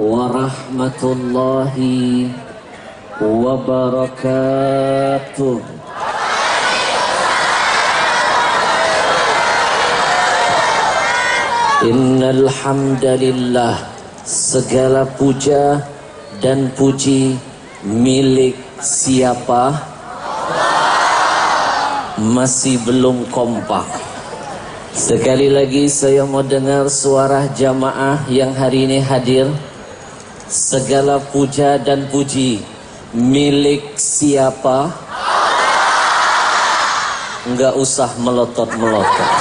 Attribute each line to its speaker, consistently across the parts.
Speaker 1: warahmatullahi wabarakatuh. Innal hamdalillah, segala puja dan puji milik siapa? Masih belum kompak. Sekali lagi saya mau dengar suara jamaah yang hari ini hadir. Segala puja dan puji milik siapa? Enggak usah melotot-melotot.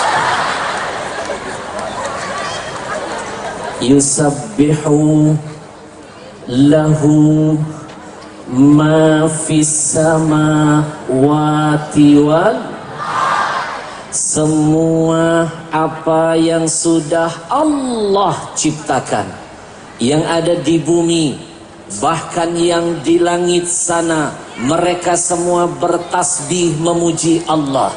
Speaker 1: Yusabbihu lahu ma fis samawati wal, semua apa yang sudah Allah ciptakan, yang ada di bumi, bahkan yang di langit sana, mereka semua bertasbih memuji Allah.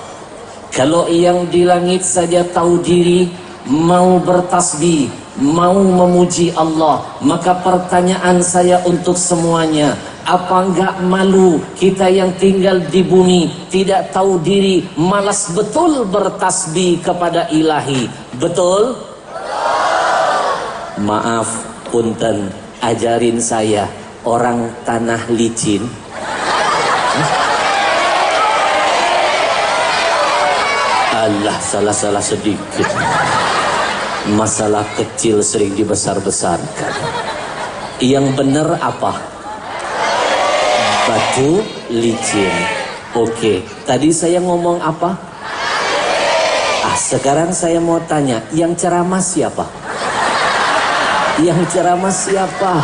Speaker 1: Kalau yang di langit saja tahu diri, mau bertasbih, mau memuji Allah, maka pertanyaan saya untuk semuanya, apa enggak malu kita yang tinggal di bumi, tidak tahu diri, malas betul bertasbih kepada ilahi? Betul? Maaf, punten, ajarin saya, orang tanah licin. Allah, salah sedikit. Masalah kecil sering dibesar-besarkan. Yang benar apa? Batu licin. Oke, tadi saya ngomong apa? Sekarang saya mau tanya, yang ceramah siapa? Yang ceramah siapa?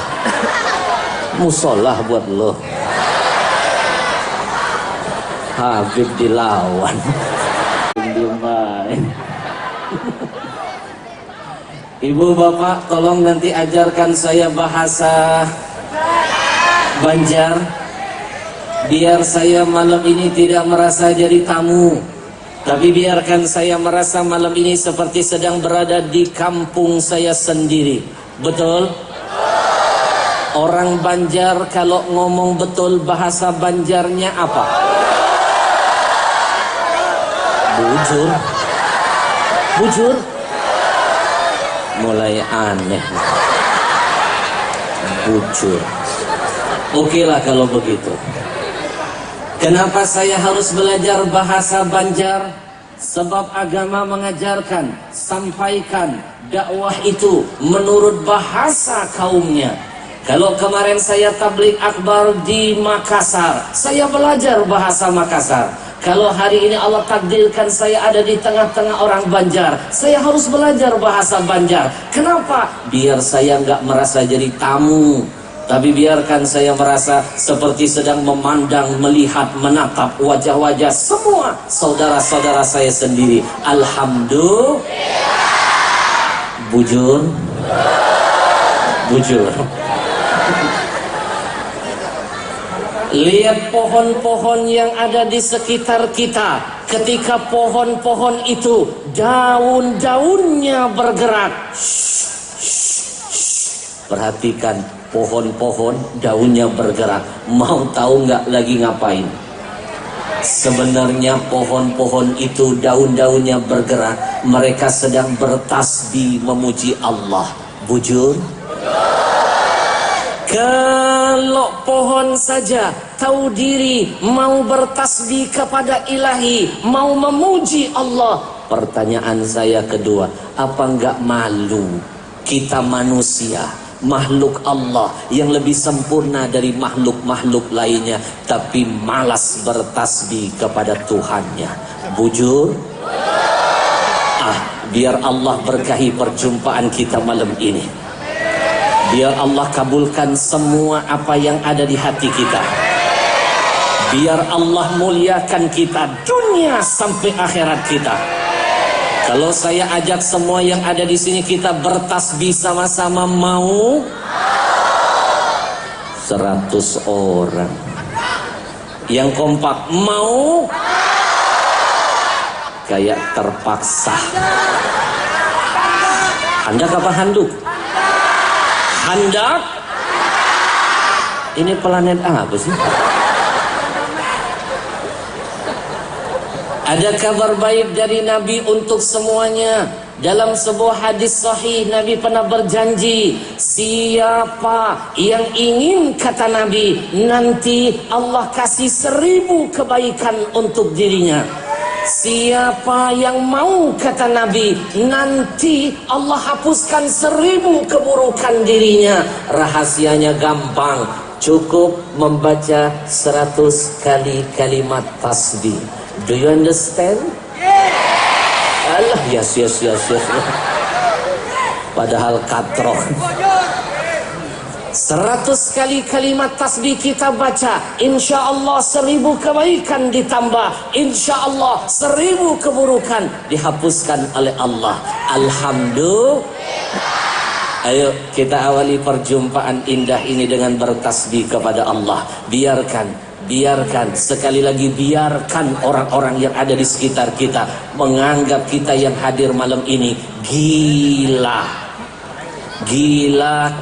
Speaker 1: Musolah buat lo. Habib dilawan. Ibu bapak, tolong nanti ajarkan saya bahasa Banjar, biar saya malam ini tidak merasa jadi tamu, tapi biarkan saya merasa malam ini seperti sedang berada di kampung saya sendiri. Betul? Orang Banjar kalau ngomong betul, bahasa Banjarnya apa? Bujur. Bujur. Mulai aneh. Bujur. Oke lah kalau begitu. Kenapa saya harus belajar bahasa Banjar? Sebab agama mengajarkan, sampaikan dakwah itu menurut bahasa kaumnya. Kalau kemarin saya tabligh akbar di Makassar, saya belajar bahasa Makassar. Kalau hari ini Allah takdirkan saya ada di tengah-tengah orang Banjar, saya harus belajar bahasa Banjar. Kenapa? Biar saya nggak merasa jadi tamu, tapi biarkan saya merasa seperti sedang memandang, melihat, menatap wajah-wajah semua saudara-saudara saya sendiri. Alhamdulillah. Bujur. Bujur. Lihat pohon-pohon yang ada di sekitar kita. Ketika pohon-pohon itu daun-daunnya bergerak, perhatikan, pohon-pohon daunnya bergerak. Mau tahu nggak lagi ngapain? Sebenarnya pohon-pohon itu daun-daunnya bergerak, mereka sedang bertasbih memuji Allah. Bujur. Kalau pohon saja tahu diri, mau bertasbih kepada ilahi, mau memuji Allah, pertanyaan saya kedua, apa enggak malu kita manusia, makhluk Allah yang lebih sempurna dari makhluk-makhluk lainnya, tapi malas bertasbih kepada Tuhannya? Bujur. Biar Allah berkahi perjumpaan kita malam ini. Biar Allah kabulkan semua apa yang ada di hati kita. Biar Allah muliakan kita dunia sampai akhirat kita. Kalau saya ajak semua yang ada di sini kita bertasbih sama-sama, mau? 100 orang. Yang kompak mau? Kayak terpaksa. Anda kapan handuk? Handak. Ini planet apa sih? Ada kabar baik dari Nabi untuk semuanya. Dalam sebuah hadis sahih, Nabi pernah berjanji, siapa yang ingin, kata Nabi, nanti Allah kasih 1000 kebaikan untuk dirinya. Siapa yang mau, kata Nabi, nanti Allah hapuskan 1000 keburukan dirinya. Rahasianya gampang, cukup membaca 100 kali kalimat tasbih. Do you understand? Alah, yes. Padahal katrok. 100 kali kalimat tasbih kita baca, insya Allah 1000 kebaikan ditambah, insya Allah 1000 keburukan dihapuskan oleh Allah. Alhamdulillah. Ayo kita awali perjumpaan indah ini dengan bertasbih kepada Allah. Biarkan, sekali lagi biarkan orang-orang yang ada di sekitar kita menganggap kita yang hadir malam ini gila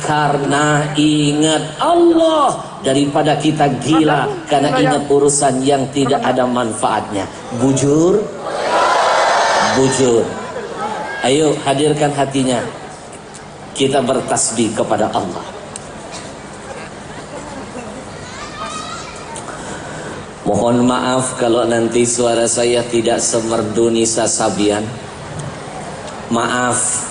Speaker 1: karena ingat Allah daripada kita gila karena ingat urusan yang tidak ada manfaatnya. Bujur. Ayo hadirkan hatinya, kita bertasbih kepada Allah. Mohon maaf kalau nanti suara saya tidak semerdu Nisa Sabian. Maaf,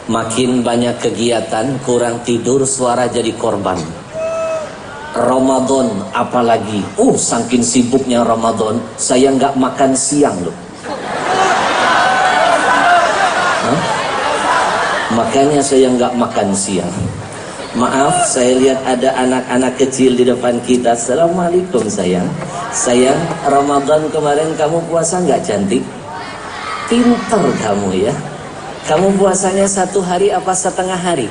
Speaker 1: makin banyak kegiatan, kurang tidur, suara jadi korban. Ramadan apalagi, saking sibuknya Ramadan, saya nggak makan siang loh. Makanya saya nggak makan siang. Maaf, saya lihat ada anak-anak kecil di depan kita. Assalamualaikum sayang. Sayang, Ramadan kemarin kamu puasa nggak cantik? Pinter kamu ya. Kamu puasanya 1 hari apa setengah hari?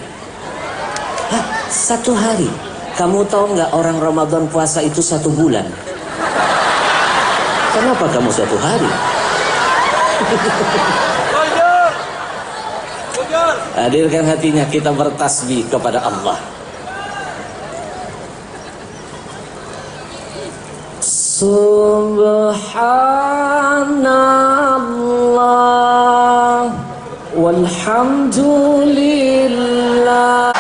Speaker 1: 1 hari. Kamu tahu nggak orang Ramadan puasa itu 1 bulan? Kenapa kamu 1 hari? Hadirkan hatinya, kita bertasbih kepada Allah. Subhanallah walhamdulillah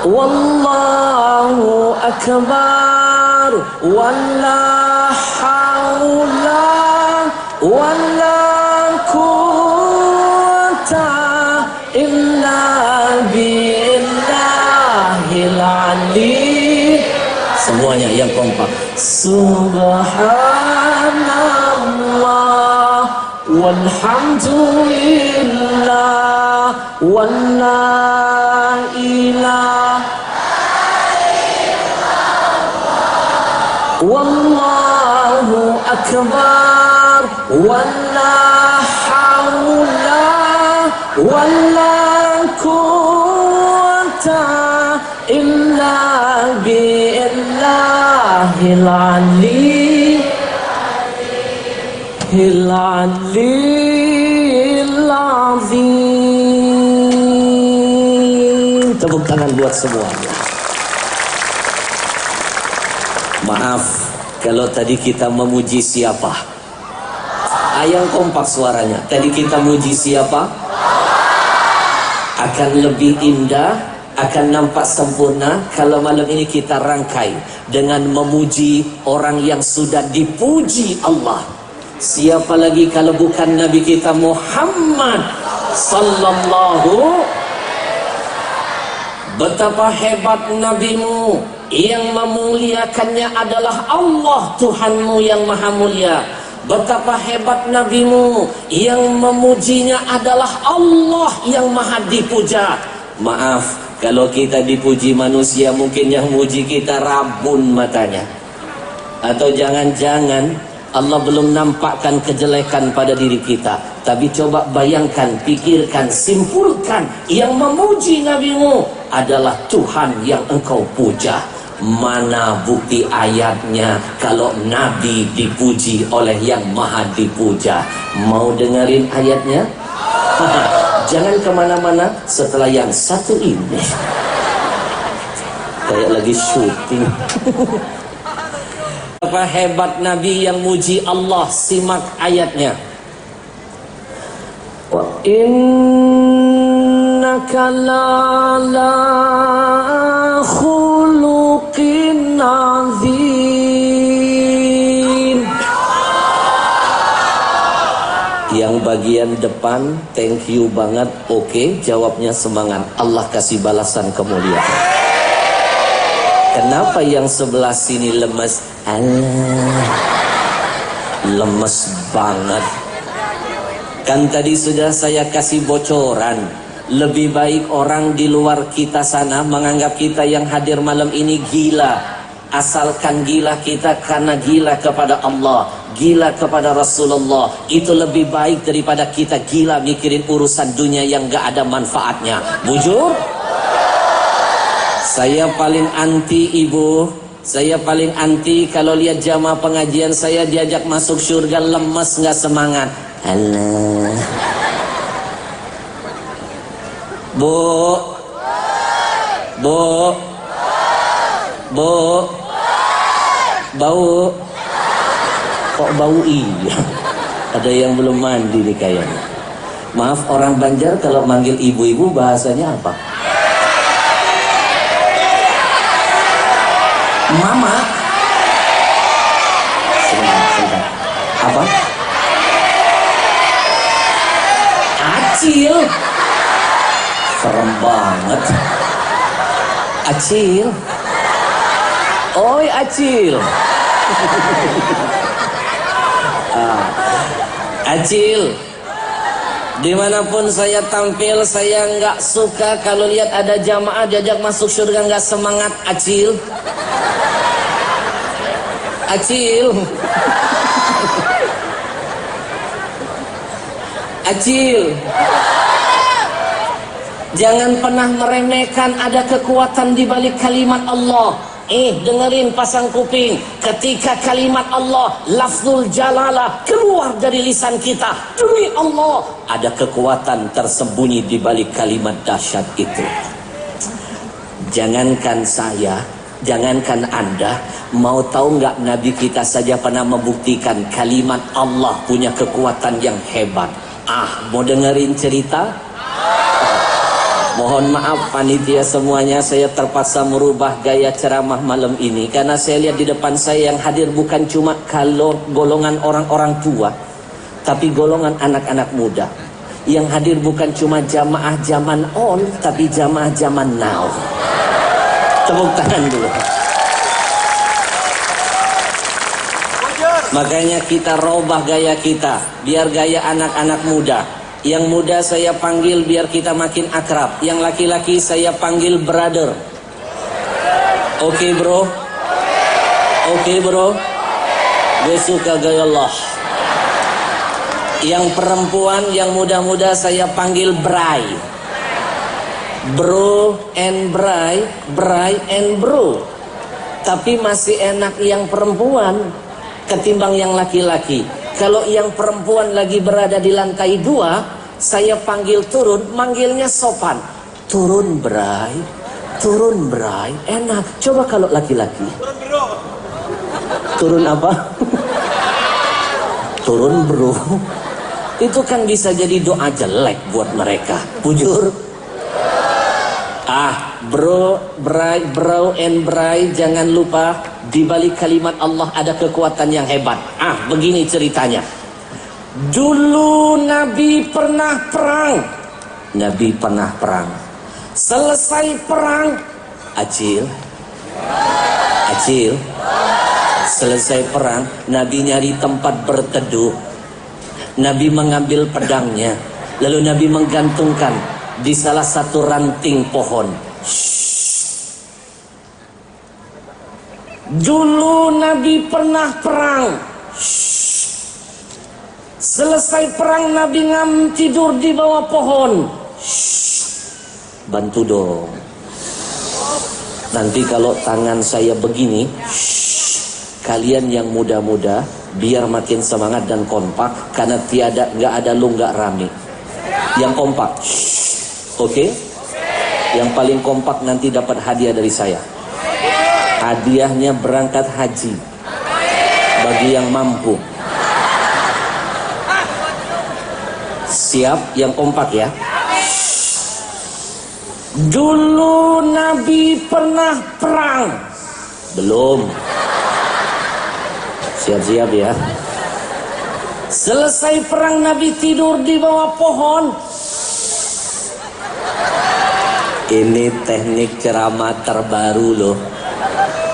Speaker 1: wallahu akbar wala haula wala illa billahil ali. Semuanya yang kompak. Subhanallah walhamdulillah wala ilaha wallahu akbar wala haula wala quwwata illa billahil aliyyil azim. Tepuk tangan buat semuanya. Maaf kalau tadi kita memuji siapa. Yang kompak suaranya. Tadi kita muji siapa? Akan lebih indah, akan nampak sempurna kalau malam ini kita rangkai dengan memuji orang yang sudah dipuji Allah. Siapa lagi kalau bukan Nabi kita Muhammad sallallahu. Betapa hebat nabimu, yang memuliakannya adalah Allah Tuhanmu yang maha mulia. Betapa hebat nabimu, yang memujinya adalah Allah yang maha dipuja. Maaf kalau kita dipuji manusia, mungkin yang muji kita rabun matanya. Atau jangan-jangan Allah belum nampakkan kejelekan pada diri kita. Tapi coba bayangkan, pikirkan, simpulkan, yang memuji nabimu adalah Tuhan yang engkau puja. Mana bukti ayatnya kalau Nabi dipuji oleh yang maha dipuja? Mau dengerin ayatnya? Jangan kemana-mana setelah yang satu ini. Kayak lagi syuting. Apa hebat Nabi yang muji Allah, simak ayatnya. Wa innaka la'ala khuluqin azim. Yang bagian depan thank you banget, oke, jawabnya semangat. Allah kasih balasan kemuliaan. Kenapa yang sebelah sini lemes? Allah, lemes banget. Kan tadi sudah saya kasih bocoran. Lebih baik orang di luar kita sana menganggap kita yang hadir malam ini gila. Asalkan gila kita karena gila kepada Allah, gila kepada Rasulullah. Itu lebih baik daripada kita gila mikirin urusan dunia yang gak ada manfaatnya. Bujur? Saya paling anti ibu. Saya paling anti kalau lihat jamaah pengajian saya diajak masuk surga lemes gak semangat. Allah. Bu. Bu. Bu. Bau. Kok bau iya? Ada yang belum mandi nih kayaknya. Maaf, orang Banjar kalau manggil ibu-ibu bahasanya apa? Mama. Sebentar. Apa? Acil. Serem banget. Acil. Oi Acil. Acil. Dimanapun saya tampil, saya nggak suka kalau lihat ada jamaah diajak masuk surga nggak semangat. Acil. Acil. Acil. Jangan pernah meremehkan ada kekuatan di balik kalimat Allah. Dengerin, pasang kuping. Ketika kalimat Allah, lafzul jalalah keluar dari lisan kita, demi Allah, ada kekuatan tersembunyi di balik kalimat dahsyat itu. Jangankan saya, jangankan Anda, mau tahu nggak Nabi kita saja pernah membuktikan kalimat Allah punya kekuatan yang hebat. Mau dengerin cerita? Mohon maaf panitia semuanya, saya terpaksa merubah gaya ceramah malam ini karena saya lihat di depan saya yang hadir bukan cuma kalau golongan orang-orang tua, tapi golongan anak-anak muda. Yang hadir bukan cuma jamaah zaman on, tapi jamaah zaman now. Tepuk tangan dulu. Makanya kita robah gaya kita, biar gaya anak-anak muda. Yang muda saya panggil biar kita makin akrab. Yang laki-laki saya panggil brother. Oke bro? Oke bro? Gue suka gaya Allah. Yang perempuan, yang muda-muda saya panggil bray. Bro and bray, bray and bro. Tapi masih enak yang perempuan ketimbang yang laki-laki. Kalau yang perempuan lagi berada di lantai 2, saya panggil turun, manggilnya sopan. Turun bray, turun bray, enak. Coba kalau laki-laki. Turun apa? Turun bro. Itu kan bisa jadi doa jelek buat mereka. Bujur. Bro, bray, bro and bray, jangan lupa di balik kalimat Allah ada kekuatan yang hebat. Begini ceritanya. Dulu Nabi pernah perang. Nabi pernah perang. Selesai perang, Acil. Acil. Selesai perang, Nabi nyari tempat berteduh. Nabi mengambil pedangnya, lalu Nabi menggantungkan di salah satu ranting pohon. Dulu Nabi pernah perang. Selesai perang, Nabi tidur di bawah pohon. Bantu dong. Nanti kalau tangan saya begini, kalian yang muda-muda biar makin semangat dan kompak, karena nggak ada lu nggak rame. Yang kompak. Oke? Yang paling kompak nanti dapat hadiah dari saya. Hadiahnya berangkat haji bagi yang mampu. Siap yang kompak ya. Dulu Nabi pernah perang. Belum. Siap-siap ya. Selesai perang Nabi tidur di bawah pohon. Ini teknik ceramah terbaru loh.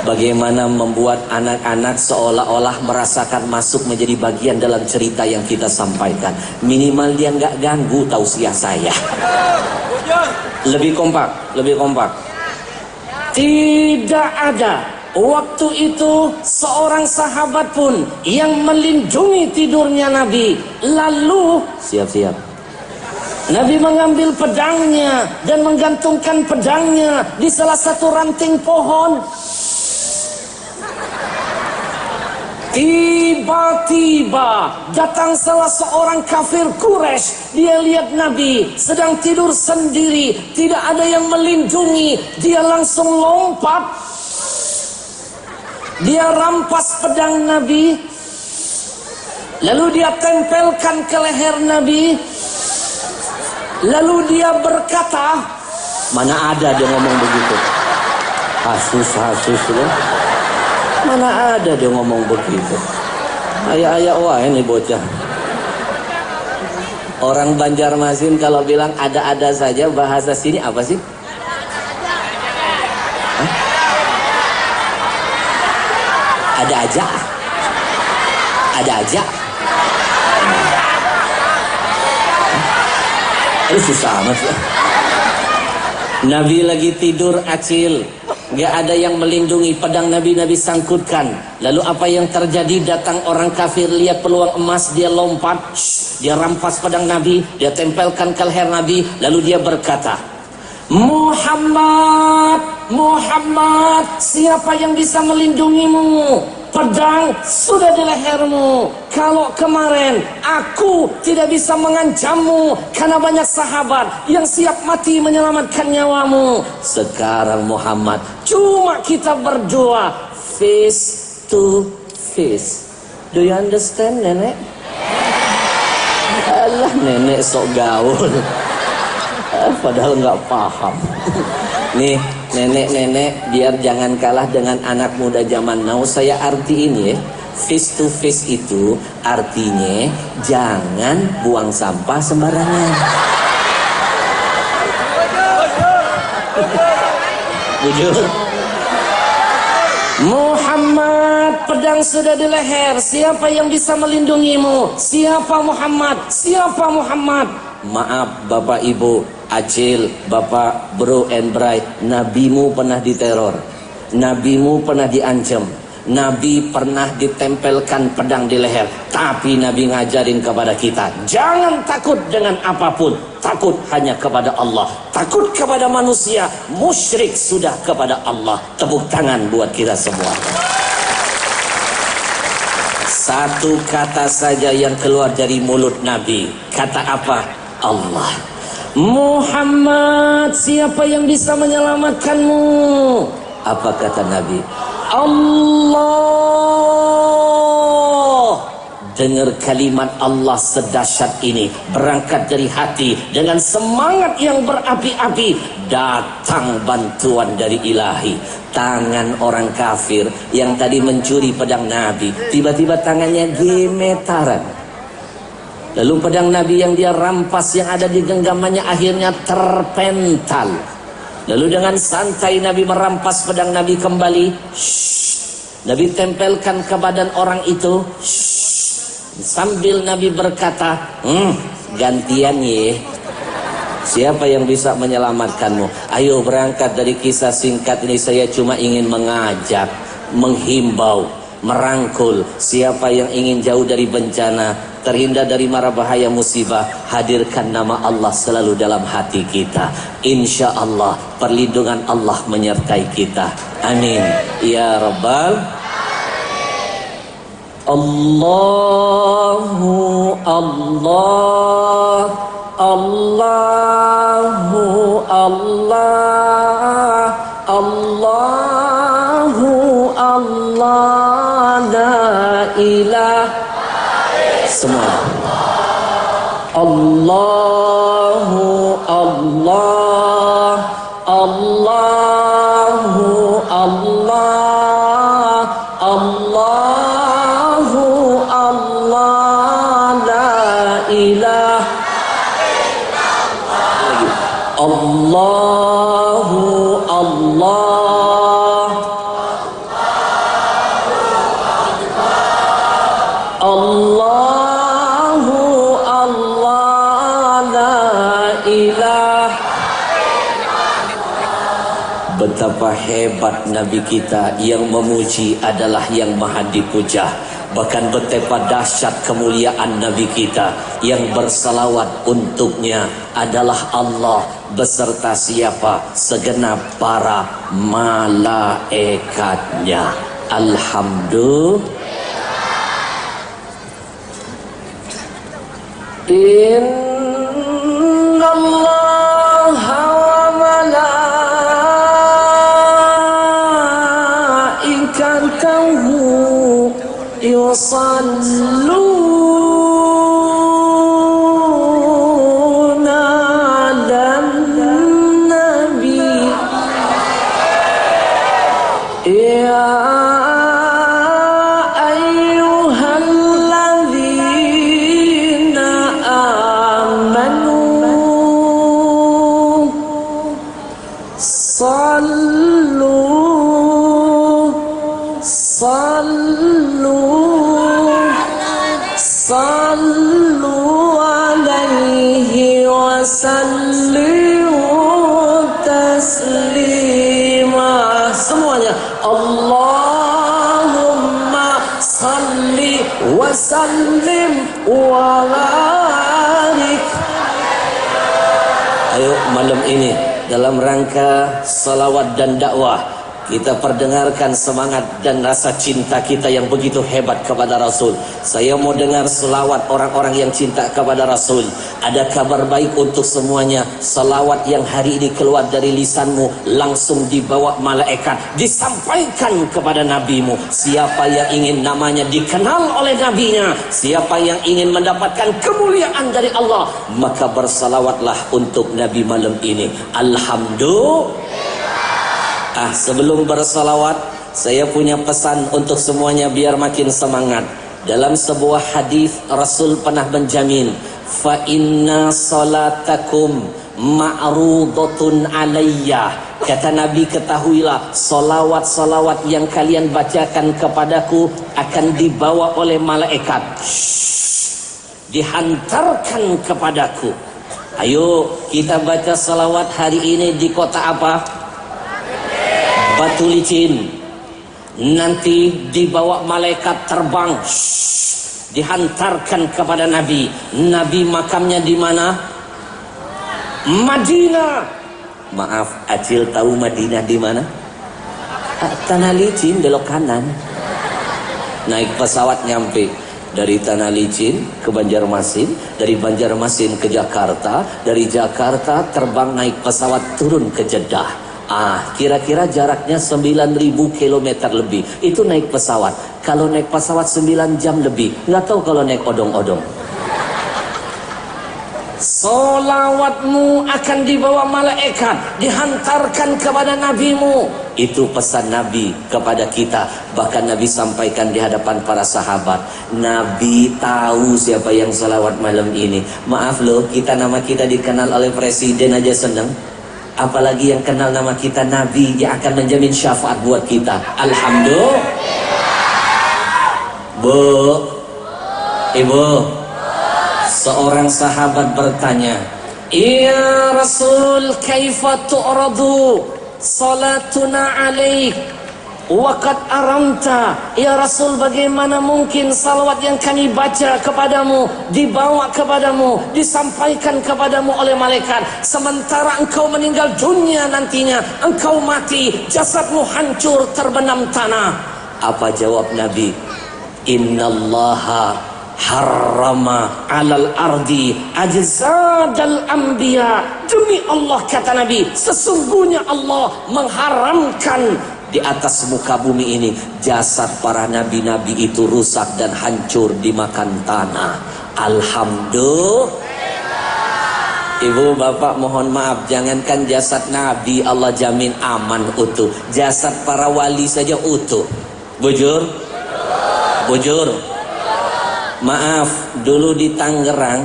Speaker 1: Bagaimana membuat anak-anak seolah-olah merasakan masuk menjadi bagian dalam cerita yang kita sampaikan. Minimal dia nggak ganggu tausiah saya. Lebih kompak, lebih kompak. Tidak ada waktu itu seorang sahabat pun yang melindungi tidurnya Nabi. Lalu siap-siap. Nabi mengambil pedangnya dan menggantungkan pedangnya di salah satu ranting pohon. Tiba-tiba datang salah seorang kafir Quraisy. Dia lihat Nabi sedang tidur sendiri, tidak ada yang melindungi. Dia langsung lompat. Dia rampas pedang Nabi, lalu dia tempelkan ke leher Nabi. Lalu dia berkata, mana ada dia ngomong begitu? Hasus loh. Mana ada dia ngomong begitu? Ayah-ayah wah ini bocah. Orang Banjarmasin kalau bilang ada-ada saja, bahasa sini apa sih? Hah? Ada aja. Ada aja. Ini susah amat ya. Nabi lagi tidur acil, gak ada yang melindungi, pedang Nabi sangkutkan. Lalu apa yang terjadi? Datang orang kafir, lihat peluang emas, dia lompat, dia rampas pedang Nabi, dia tempelkan ke leher Nabi, lalu dia berkata, Muhammad, siapa yang bisa melindungimu? Pedang sudah di lehermu. Kalau kemarin aku tidak bisa mengancammu karena banyak sahabat yang siap mati menyelamatkan nyawamu. Sekarang Muhammad, cuma kita berdua face to face. Do you understand, nenek? Alah, nenek sok gaul. Padahal nggak paham. Nih, nenek-nenek biar jangan kalah dengan anak muda zaman now, saya artiin ya. Face to face itu artinya jangan buang sampah sembarangan. Jujur. Muhammad, pedang sudah di leher. Siapa yang bisa melindungimu? Siapa Muhammad? Siapa Muhammad? Maaf Bapak Ibu, Acil, Bapak, Bro and Bride, nabimu pernah diteror, nabimu pernah diancam, Nabi pernah ditempelkan pedang di leher. Tapi Nabi ngajarin kepada kita, jangan takut dengan apapun, takut hanya kepada Allah. Takut kepada manusia, musyrik sudah kepada Allah. Tepuk tangan buat kita semua. Satu kata saja yang keluar dari mulut Nabi. Kata apa? Allah. Muhammad, siapa yang bisa menyelamatkanmu? Apa kata Nabi? Allah. Dengar kalimat Allah sedahsyat ini, berangkat dari hati dengan semangat yang berapi-api, datang bantuan dari ilahi. Tangan orang kafir yang tadi mencuri pedang Nabi, tiba-tiba tangannya gemetaran. Lalu pedang Nabi yang dia rampas yang ada di genggamannya akhirnya terpental. Lalu dengan santai Nabi merampas pedang Nabi kembali. Nabi tempelkan ke badan orang itu. Sambil Nabi berkata, gantian ye. Siapa yang bisa menyelamatkanmu? Ayo berangkat. Dari kisah singkat ini saya cuma ingin mengajak, menghimbau, merangkul. Siapa yang ingin jauh dari bencana, terhindar dari mara bahaya musibah, hadirkan nama Allah selalu dalam hati kita. Insya Allah perlindungan Allah menyertai kita. Amin ya Rabbal. Allahu Allah Allahu Allah, Allahu Allah, la ilaha. Semua. Allahu Allah, Allahu Allah, Allahu Allah, la ilaha. Allahu Allah, Allahu Allah, la ilaha. Betapa hebat Nabi kita, yang memuji adalah yang maha dipuja. Bahkan betapa dahsyat kemuliaan Nabi kita, yang bersalawat untuknya adalah Allah beserta siapa? Segenap para malaikatnya. Alhamdulillah. Innallaha wa malaikatahu yusalluna 'alan nabi ya ayyuhalladzina amanu sallu alaihi wa sallimu taslima. Semuanya Allahumma salli wa sallim wa barik. Ayo malam ini dalam rangka salawat dan dakwah, kita perdengarkan semangat dan rasa cinta kita yang begitu hebat kepada Rasul. Saya mau dengar selawat orang-orang yang cinta kepada Rasul. Ada kabar baik untuk semuanya. Selawat yang hari ini keluar dari lisanmu langsung dibawa malaikat, disampaikan kepada nabimu. Siapa yang ingin namanya dikenal oleh nabinya, siapa yang ingin mendapatkan kemuliaan dari Allah, maka bersalawatlah untuk Nabi malam ini. Alhamdulillah. Sebelum bersalawat, saya punya pesan untuk semuanya biar makin semangat. Dalam sebuah hadis Rasul pernah menjamin, fa inna salatakum ma'rudatun alayya. Kata Nabi, ketahuilah, salawat-salawat yang kalian bacakan kepadaku akan dibawa oleh malaikat, dihantarkan kepadaku. Ayo kita baca salawat hari ini di kota apa? Batu Licin. Nanti dibawa malaikat terbang, dihantarkan kepada Nabi. Nabi makamnya di mana? Madinah. Maaf, Acil tahu Madinah di mana? Tanah Licin, belok kanan. Naik pesawat nyampe dari Tanah Licin ke Banjarmasin, dari Banjarmasin ke Jakarta, dari Jakarta terbang naik pesawat turun ke Jeddah. Kira-kira jaraknya 9.000 km lebih. Itu naik pesawat. Kalau naik pesawat 9 jam lebih. Nggak tahu kalau naik odong-odong. Salawatmu akan dibawa malaikat, dihantarkan kepada nabimu. Itu pesan Nabi kepada kita. Bahkan Nabi sampaikan di hadapan para sahabat. Nabi tahu siapa yang salawat malam ini. Maaf loh, nama kita dikenal oleh presiden aja seneng. Apalagi yang kenal nama kita Nabi, yang akan menjamin syafaat buat kita. Alhamdulillah. Bu, Ibu, seorang sahabat bertanya, "Ya Rasul, kaifa tu'radu salatuna alaik waqad aramta?" Ya Rasul, bagaimana mungkin salawat yang kami baca kepadamu dibawa kepadamu, disampaikan kepadamu oleh malaikat, sementara engkau meninggal dunia nantinya, engkau mati, jasadmu hancur terbenam tanah. Apa jawab Nabi? Innallaha harrama alal ardi ajzadal anbiya. Demi Allah, kata Nabi, sesungguhnya Allah mengharamkan di atas muka bumi ini jasad para nabi-nabi itu rusak dan hancur dimakan tanah. Alhamdulillah. Ibu bapak mohon maaf, jangankan jasad nabi Allah jamin aman utuh, jasad para wali saja utuh. Bujur? Bujur? Maaf, dulu di Tangerang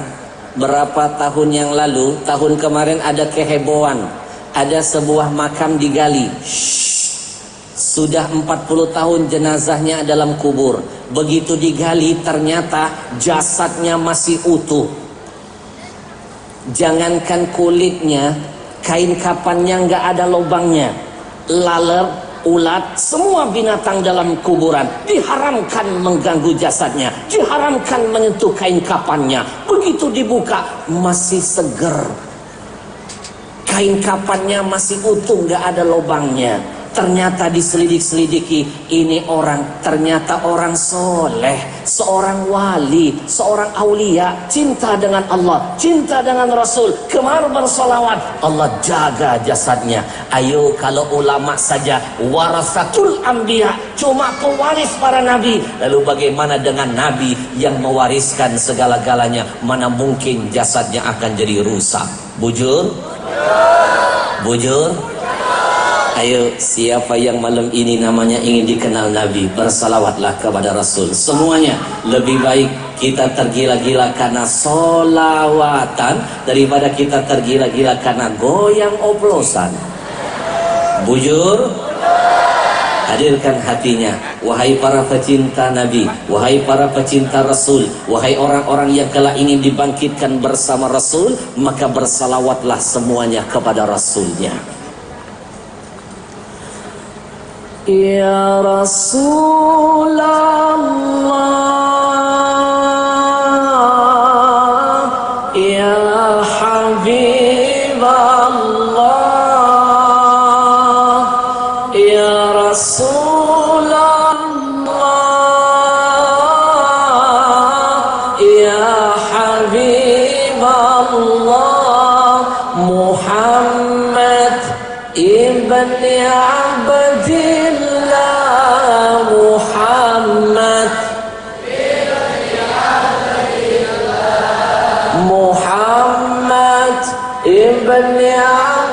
Speaker 1: berapa tahun yang lalu, tahun kemarin ada kehebohan, ada sebuah makam digali. Sudah 40 tahun jenazahnya dalam kubur. Begitu digali ternyata jasadnya masih utuh. Jangankan kulitnya, kain kapannya nggak ada lubangnya. Laler, ulat, semua binatang dalam kuburan diharamkan mengganggu jasadnya, diharamkan menyentuh kain kapannya. Begitu dibuka masih seger, kain kapannya masih utuh, nggak ada lubangnya. Ternyata diselidik-selidiki, ini orang ternyata orang soleh, seorang wali, seorang aulia, cinta dengan Allah, cinta dengan Rasul, gemar bersolawat. Allah jaga jasadnya. Ayo, kalau ulama saja warasatul anbiya, cuma pewaris para nabi, lalu bagaimana dengan nabi yang mewariskan segala-galanya? Mana mungkin jasadnya akan jadi rusak? Bujur? Bujur? Ayo, siapa yang malam ini namanya ingin dikenal Nabi, bersalawatlah kepada Rasul. Semuanya lebih baik kita tergila-gila karena solawatan daripada kita tergila-gila karena goyang oplosan. Bujur? Hadirkan hatinya, wahai para pecinta Nabi, wahai para pecinta Rasul, wahai orang-orang yang kelak ingin dibangkitkan bersama Rasul, maka bersalawatlah semuanya kepada Rasulnya. Ya Rasulullah, Ya Habiballah, Ya Rasulullah, Ya Habiballah, Muhammad ibn Abdillah, Muhammad Muhammad ibn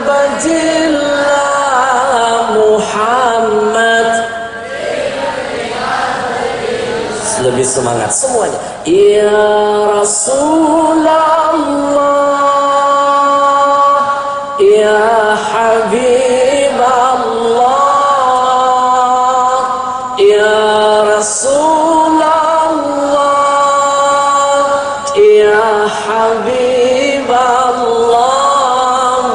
Speaker 1: Abdillah, Muhammad. Lebih semangat semuanya. Ya Rasulullah, Ya Habiballah, Ya Rasulullah, Ya Habiballah,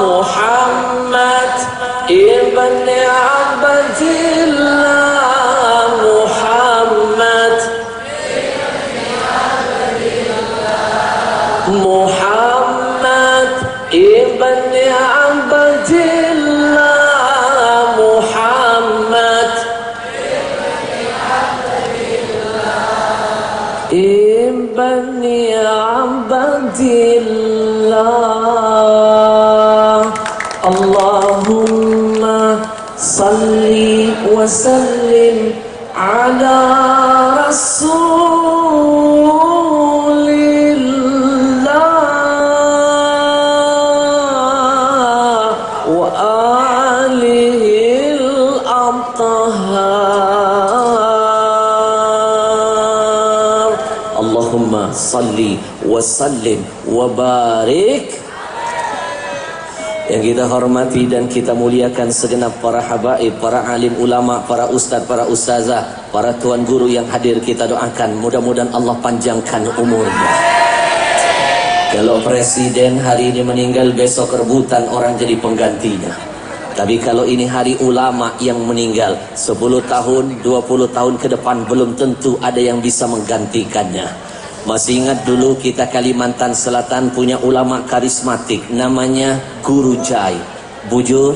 Speaker 1: Muhammad ibn Abdillah, Muhammad Muhammad ibn Abdillah, Muhammad ibn Abdillah. Allahumma salli wa sallim ala Rasulillah wa alihil athhar. Allahumma salli wa sallim wa barik. Yang kita hormati dan kita muliakan segenap para habaib, para alim ulama, para ustadz, para ustazah, para tuan guru yang hadir, kita doakan mudah-mudahan Allah panjangkan umurnya. Kalau presiden hari ini meninggal, besok rebutan orang jadi penggantinya. Tapi kalau ini hari ulama yang meninggal, 10 tahun, 20 tahun ke depan belum tentu ada yang bisa menggantikannya. Masih ingat dulu kita Kalimantan Selatan punya ulama karismatik namanya Guru Jai. Bujur?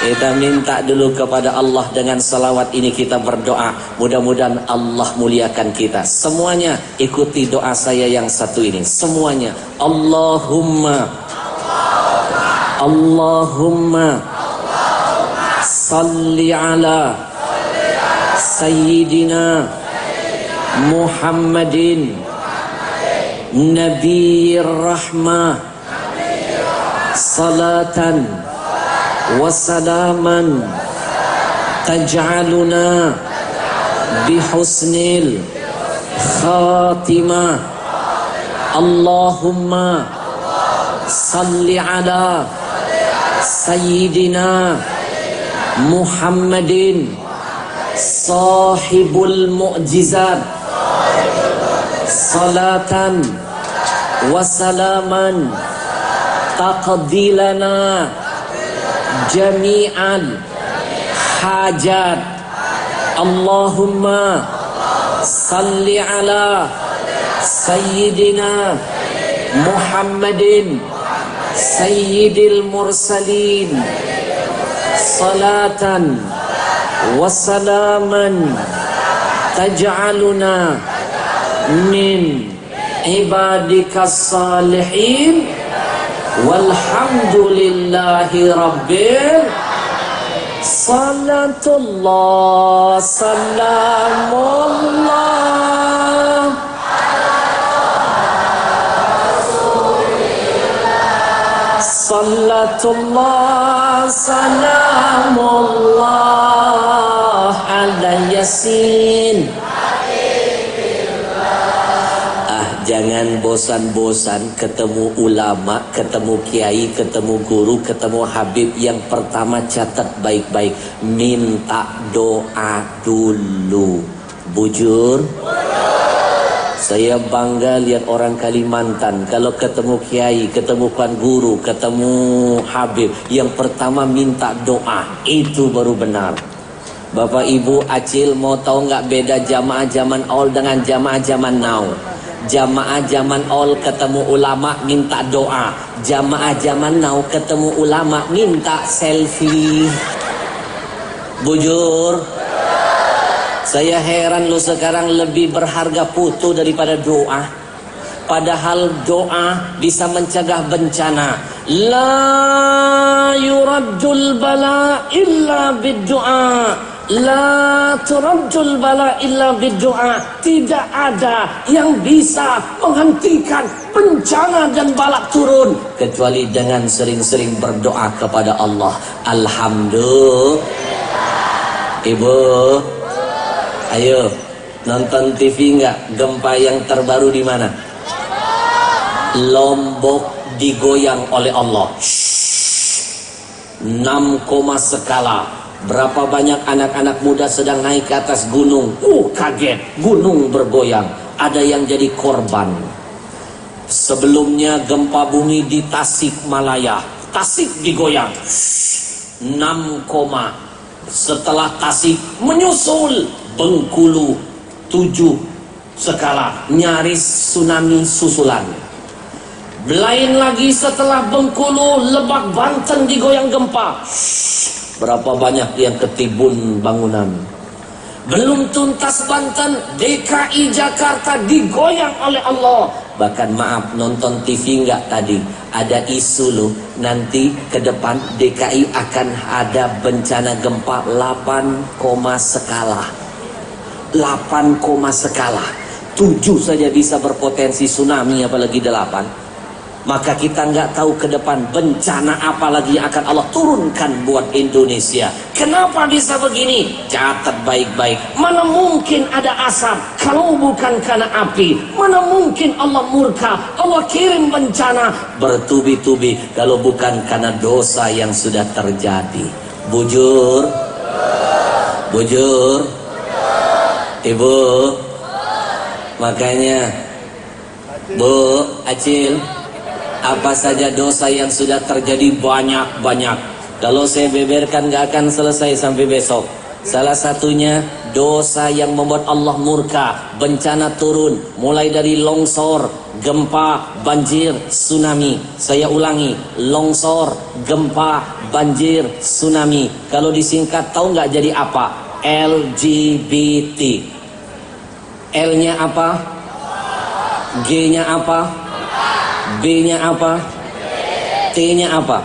Speaker 1: Kita minta dulu kepada Allah dengan salawat ini, kita berdoa. Mudah-mudahan Allah muliakan kita. Semuanya ikuti doa saya yang satu ini. Semuanya. Allahumma salli ala Sayyidina Muhammadin Nabiyir Rahmah salatan wasalaman taj'aluna bihusnil khatimah. Allahumma salli ala Sayyidina Muhammadin sahibul mu'jizat salatan wasalaman taqdilana jami'an hajat. Allahumma salli ala Sayyidina Muhammadin Sayyidil mursalin salatan wasalaman taj'aluna min ibadikas salihin walhamdulillahi rabbil salatullah salamullah salatullah salamullah ala yasin. Jangan bosan-bosan ketemu ulama, ketemu kiai, ketemu guru, ketemu habib. Yang pertama catat baik-baik, minta doa dulu. Bujur. Saya bangga lihat orang Kalimantan kalau ketemu kiai, ketemu tuan guru, ketemu habib, yang pertama minta doa. Itu baru benar. Bapak Ibu Acil mau tahu nggak beda jamaah zaman awal dengan jamaah zaman now? Jamaah zaman awal ketemu ulama minta doa, jamaah zaman now ketemu ulama minta selfie. Bujur. Saya heran lu sekarang lebih berharga foto daripada doa. Padahal doa bisa mencegah bencana. La yuraddul bala illa bid-du'a. La turaddul bala illa bid-du'a. Tidak ada yang bisa menghentikan bencana dan balak turun kecuali dengan sering-sering berdoa kepada Allah. Alhamdulillah. Ibu, ayo nonton TV enggak? Gempa yang terbaru di mana? Lombok digoyang oleh Allah. 6, skala. Berapa banyak anak-anak muda sedang naik ke atas gunung. Kaget, gunung bergoyang. Ada yang jadi korban. Sebelumnya gempa bumi di Tasikmalaya. Tasik digoyang. 6, setelah Tasik menyusul Bengkulu 7 skala, nyaris tsunami susulan. Lain lagi setelah Bengkulu, Lebak Banten digoyang gempa. Berapa banyak yang ketimbun bangunan. Belum tuntas Banten, DKI Jakarta digoyang oleh Allah. Bahkan maaf, nonton TV enggak tadi? Ada isu loh, nanti ke depan DKI akan ada bencana gempa 8, skala. 8, skala. 7 saja bisa berpotensi tsunami, apalagi 8. Maka kita nggak tahu ke depan bencana apa lagi yang akan Allah turunkan buat Indonesia. Kenapa bisa begini? Catat baik-baik. Mana mungkin ada asap kalau bukan karena api? Mana mungkin Allah murka, Allah kirim bencana bertubi-tubi kalau bukan karena dosa yang sudah terjadi. Bujur, bujur, ibu. Makanya Bu Acil, apa saja dosa yang sudah terjadi banyak-banyak. Kalau saya beberkan gak akan selesai sampai besok. Salah satunya dosa yang membuat Allah murka, bencana turun, mulai dari longsor, gempa, banjir, tsunami. Saya ulangi, longsor, gempa, banjir, tsunami. Kalau disingkat tahu nggak jadi apa? LGBT. L-nya apa? G-nya apa? B-nya apa? T-nya apa?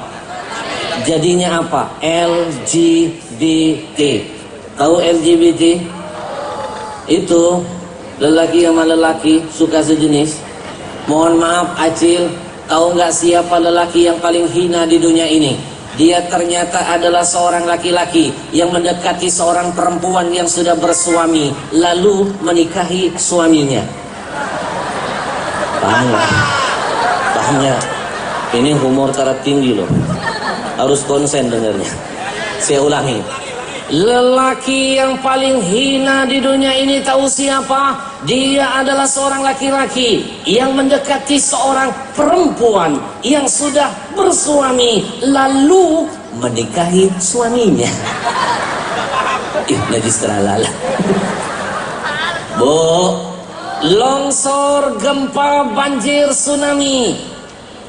Speaker 1: Jadinya apa? LGBT. Tahu LGBT? Itu lelaki sama lelaki suka sejenis. Mohon maaf Acil, tahu nggak siapa lelaki yang paling hina di dunia ini? Dia ternyata adalah seorang laki-laki yang mendekati seorang perempuan yang sudah bersuami, lalu menikahi suaminya. Banyak, banyak. Ini humor tertinggi loh. Harus konsen dengarnya. Saya ulangi. Lelaki yang paling hina di dunia ini tahu siapa? Dia adalah seorang laki-laki yang mendekati seorang perempuan yang sudah bersuami lalu menikahi suaminya. Najis teralala. Bu, longsor, gempa, banjir, tsunami.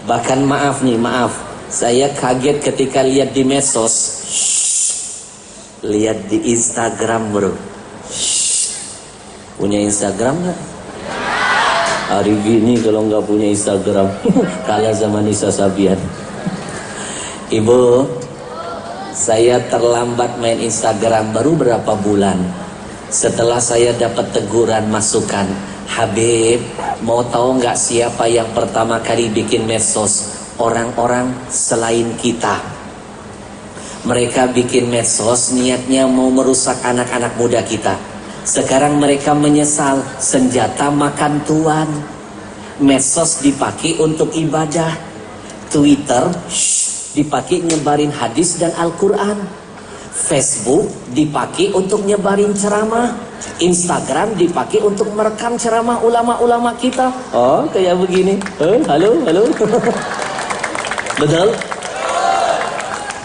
Speaker 1: Bahkan maaf nih, maaf. Saya kaget ketika lihat di medsos. Lihat di Instagram bro. Punya Instagram gak? Hari gini kalau nggak punya Instagram kalah sama Nisa Sabian. Ibu, saya terlambat main Instagram baru berapa bulan. Setelah saya dapat teguran masukan, Habib, mau tahu nggak siapa yang pertama kali bikin medsos? Orang-orang selain kita. Mereka bikin medsos niatnya mau merusak anak-anak muda kita. Sekarang mereka menyesal, senjata makan tuan. Medsos dipakai untuk ibadah. Twitter dipakai nyebarin hadis dan Al-Quran. Facebook dipakai untuk nyebarin ceramah. Instagram dipakai untuk merekam ceramah ulama-ulama kita. Oh, kayak begini. Halo, halo. Betul?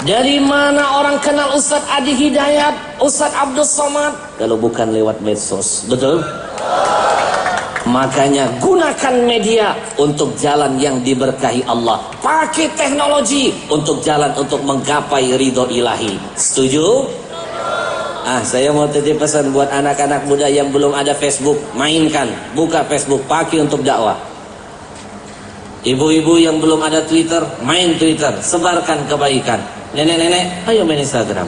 Speaker 1: Dari mana orang kenal Ustadz Adi Hidayat, Ustadz Abdul Somad? Kalau bukan lewat medsos, betul? Makanya gunakan media untuk jalan yang diberkahi Allah. Pakai teknologi untuk jalan untuk menggapai ridho ilahi. Setuju? Saya mau titip pesan buat anak-anak muda yang belum ada Facebook. Mainkan, buka Facebook, pakai untuk dakwah. Ibu-ibu yang belum ada Twitter, main Twitter, sebarkan kebaikan. Nenek-nenek, ayo main Instagram.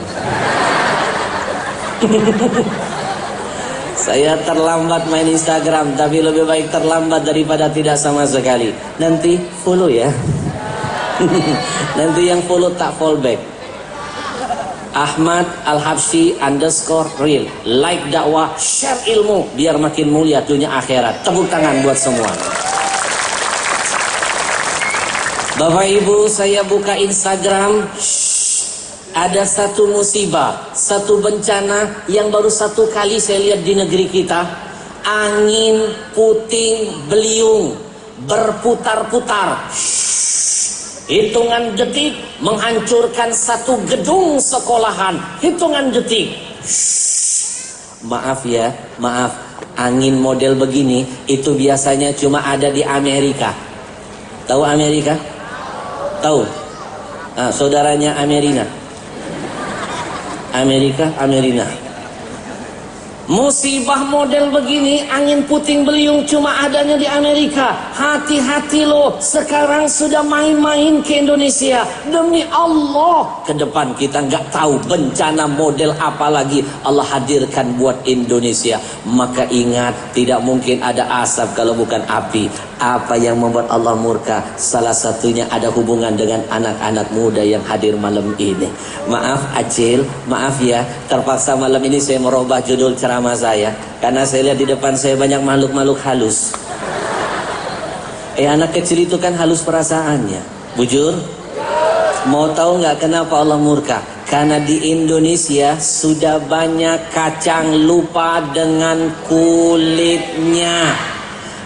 Speaker 1: Saya terlambat main Instagram, tapi lebih baik terlambat daripada tidak sama sekali. Nanti follow ya. Nanti yang follow tak fallback. Ahmad Al-Habsyi _real. Like dakwah, share ilmu, biar makin mulia dunia akhirat. Tepuk tangan buat semua. Bapak Ibu, saya buka Instagram. Ada satu musibah, satu bencana yang baru satu kali saya lihat di negeri kita. Angin puting beliung berputar-putar. Hitungan detik menghancurkan satu gedung sekolahan. Hitungan detik. Maaf ya, maaf. Angin model begini itu biasanya cuma ada di Amerika. Tahu Amerika? Tahu? Saudaranya Amerina. Amerina. Musibah model begini, angin puting beliung cuma adanya di Amerika. Hati-hati loh, sekarang sudah main-main ke Indonesia. Demi Allah, ke depan kita nggak tahu bencana model apa lagi Allah hadirkan buat Indonesia. Maka ingat, tidak mungkin ada asap kalau bukan api. Apa yang membuat Allah murka? Salah satunya ada hubungan dengan anak-anak muda yang hadir malam ini. Maaf Acil, maaf ya, terpaksa malam ini saya merubah judul ceramah saya karena saya lihat di depan saya banyak makhluk-makhluk halus. Anak kecil itu kan halus perasaannya. Bujur? Mau tahu nggak kenapa Allah murka? Karena di Indonesia sudah banyak kacang lupa dengan kulitnya.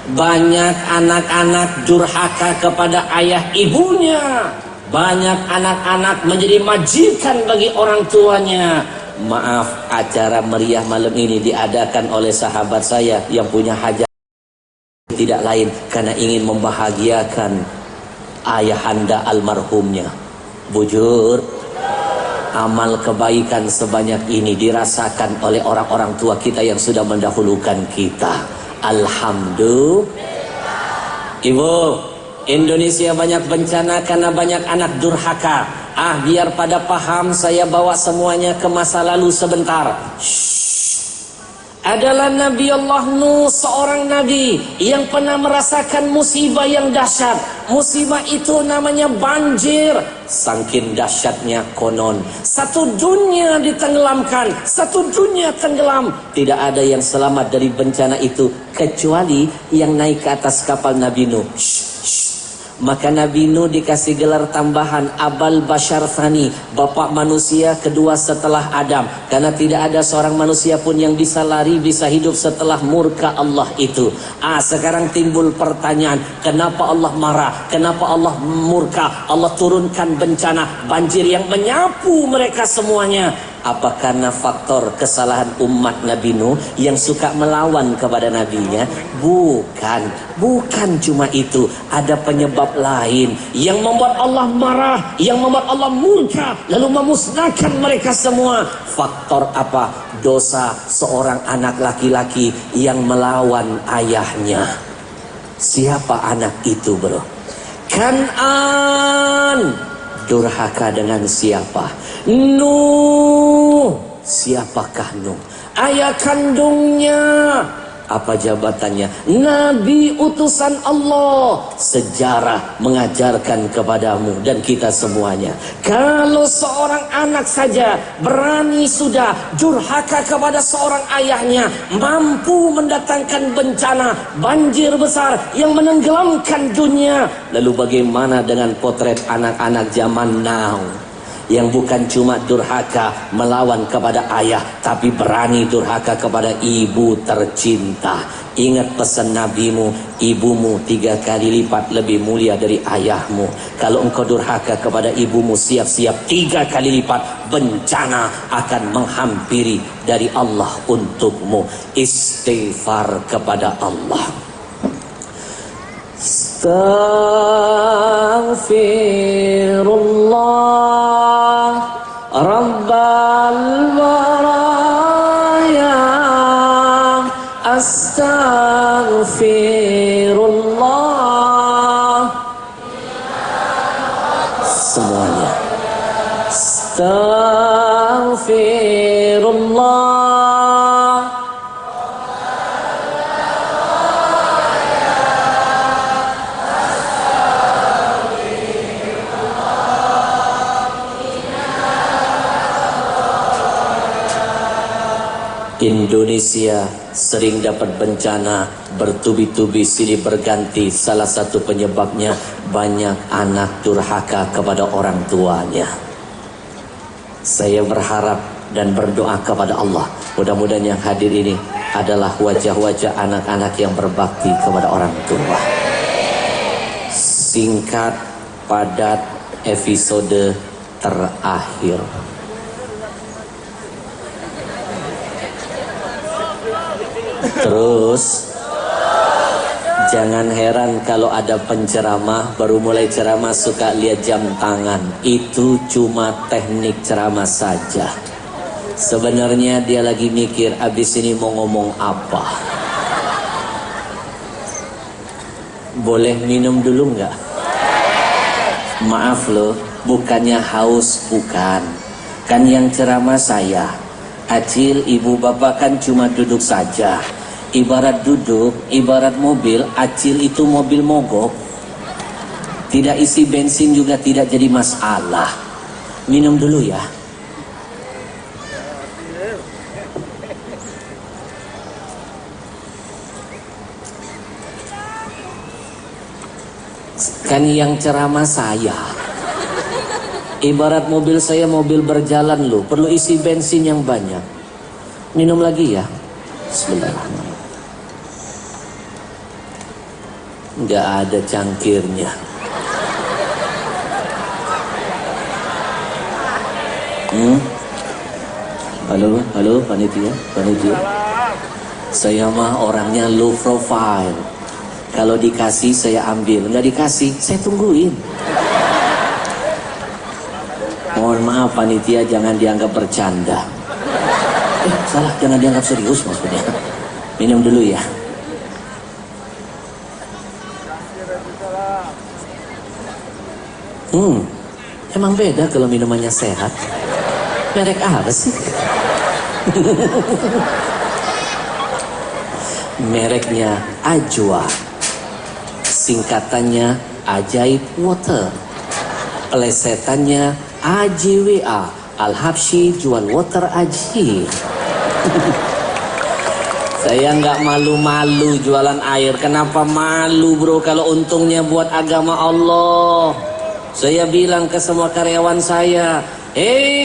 Speaker 1: Banyak anak-anak durhaka kepada ayah ibunya. Banyak anak-anak menjadi majikan bagi orang tuanya. Maaf, acara meriah malam ini diadakan oleh sahabat saya yang punya hajat tidak lain karena ingin membahagiakan ayahanda almarhumnya. Bujur, Amal kebaikan sebanyak ini dirasakan oleh orang-orang tua kita yang sudah mendahulukan kita. Alhamdulillah. Ibu, Indonesia banyak bencana karena banyak anak durhaka. Biar pada paham, saya bawa semuanya ke masa lalu sebentar. Adalah Nabi Allah Nuh, seorang nabi yang pernah merasakan musibah yang dahsyat. Musibah itu namanya banjir. Saking dahsyatnya konon, satu dunia ditenggelamkan, satu dunia tenggelam. Tidak ada yang selamat dari bencana itu kecuali yang naik ke atas kapal Nabi Nuh. Maka Nabi Nuh dikasih gelar tambahan Abal Bashar Thani, bapak manusia kedua setelah Adam. Karena tidak ada seorang manusia pun yang bisa lari, bisa hidup setelah murka Allah itu. Sekarang timbul pertanyaan, kenapa Allah marah? Kenapa Allah murka? Allah turunkan bencana banjir yang menyapu mereka semuanya. Apa karena faktor kesalahan umat Nabi Nuh yang suka melawan kepada nabinya? Bukan cuma itu. Ada penyebab lain yang membuat Allah marah, yang membuat Allah murka, lalu memusnahkan mereka semua. Faktor apa? Dosa seorang anak laki-laki yang melawan ayahnya. Siapa anak itu, bro? Kan'an. Durhaka dengan siapa? Nuh. Siapakah Nuh? Ayah kandungnya. Apa jabatannya? Nabi utusan Allah. Sejarah mengajarkan kepadamu dan kita semuanya, kalau seorang anak saja berani sudah durhaka kepada seorang ayahnya, mampu mendatangkan bencana banjir besar yang menenggelamkan dunia. Lalu bagaimana dengan potret anak-anak zaman now yang bukan cuma durhaka melawan kepada ayah, tapi berani durhaka kepada ibu tercinta. Ingat pesan nabimu, ibumu 3 kali lipat lebih mulia dari ayahmu. Kalau engkau durhaka kepada ibumu, siap-siap 3 kali lipat bencana akan menghampiri dari Allah untukmu. Istighfar kepada Allah. Astaghfirullah Rabbal waraya. Astaghfirullah. Semuanya. Astaghfirullah. Indonesia sering dapat bencana bertubi-tubi silih berganti. Salah satu penyebabnya banyak anak durhaka kepada orang tuanya. Saya berharap dan berdoa kepada Allah, mudah-mudahan yang hadir ini adalah wajah-wajah anak-anak yang berbakti kepada orang tua. Singkat, padat, episode terakhir. Terus jangan heran kalau ada penceramah baru mulai ceramah suka lihat jam tangan. Itu cuma teknik ceramah saja. Sebenarnya dia lagi mikir abis ini mau ngomong apa. Boleh minum dulu nggak? Maaf loh, bukannya haus, bukan. Kan yang ceramah saya. Acil, ibu bapak kan cuma duduk saja. Ibarat duduk, ibarat mobil. Acil itu mobil mogok. Tidak isi bensin juga tidak jadi masalah. Minum dulu ya. Kan yang ceramah saya. Ibarat mobil saya mobil berjalan loh, perlu isi bensin yang banyak. Minum lagi ya. Bismillahirrahmanirrahim. Nggak ada cangkirnya. Halo panitia. Saya mah orangnya low profile. Kalau dikasih saya ambil, nggak dikasih saya tungguin. Mohon maaf panitia, jangan dianggap bercanda. Salah, jangan dianggap serius maksudnya. Minum dulu ya. Emang beda kalau minumannya sehat. Merek apa sih? Mereknya Ajwa, singkatannya Ajaib Water, pelesetannya AJWA, Al-Habsyi jual water aji. Saya nggak malu-malu jualan air. Kenapa malu bro kalau untungnya buat agama Allah? Saya bilang ke semua karyawan saya,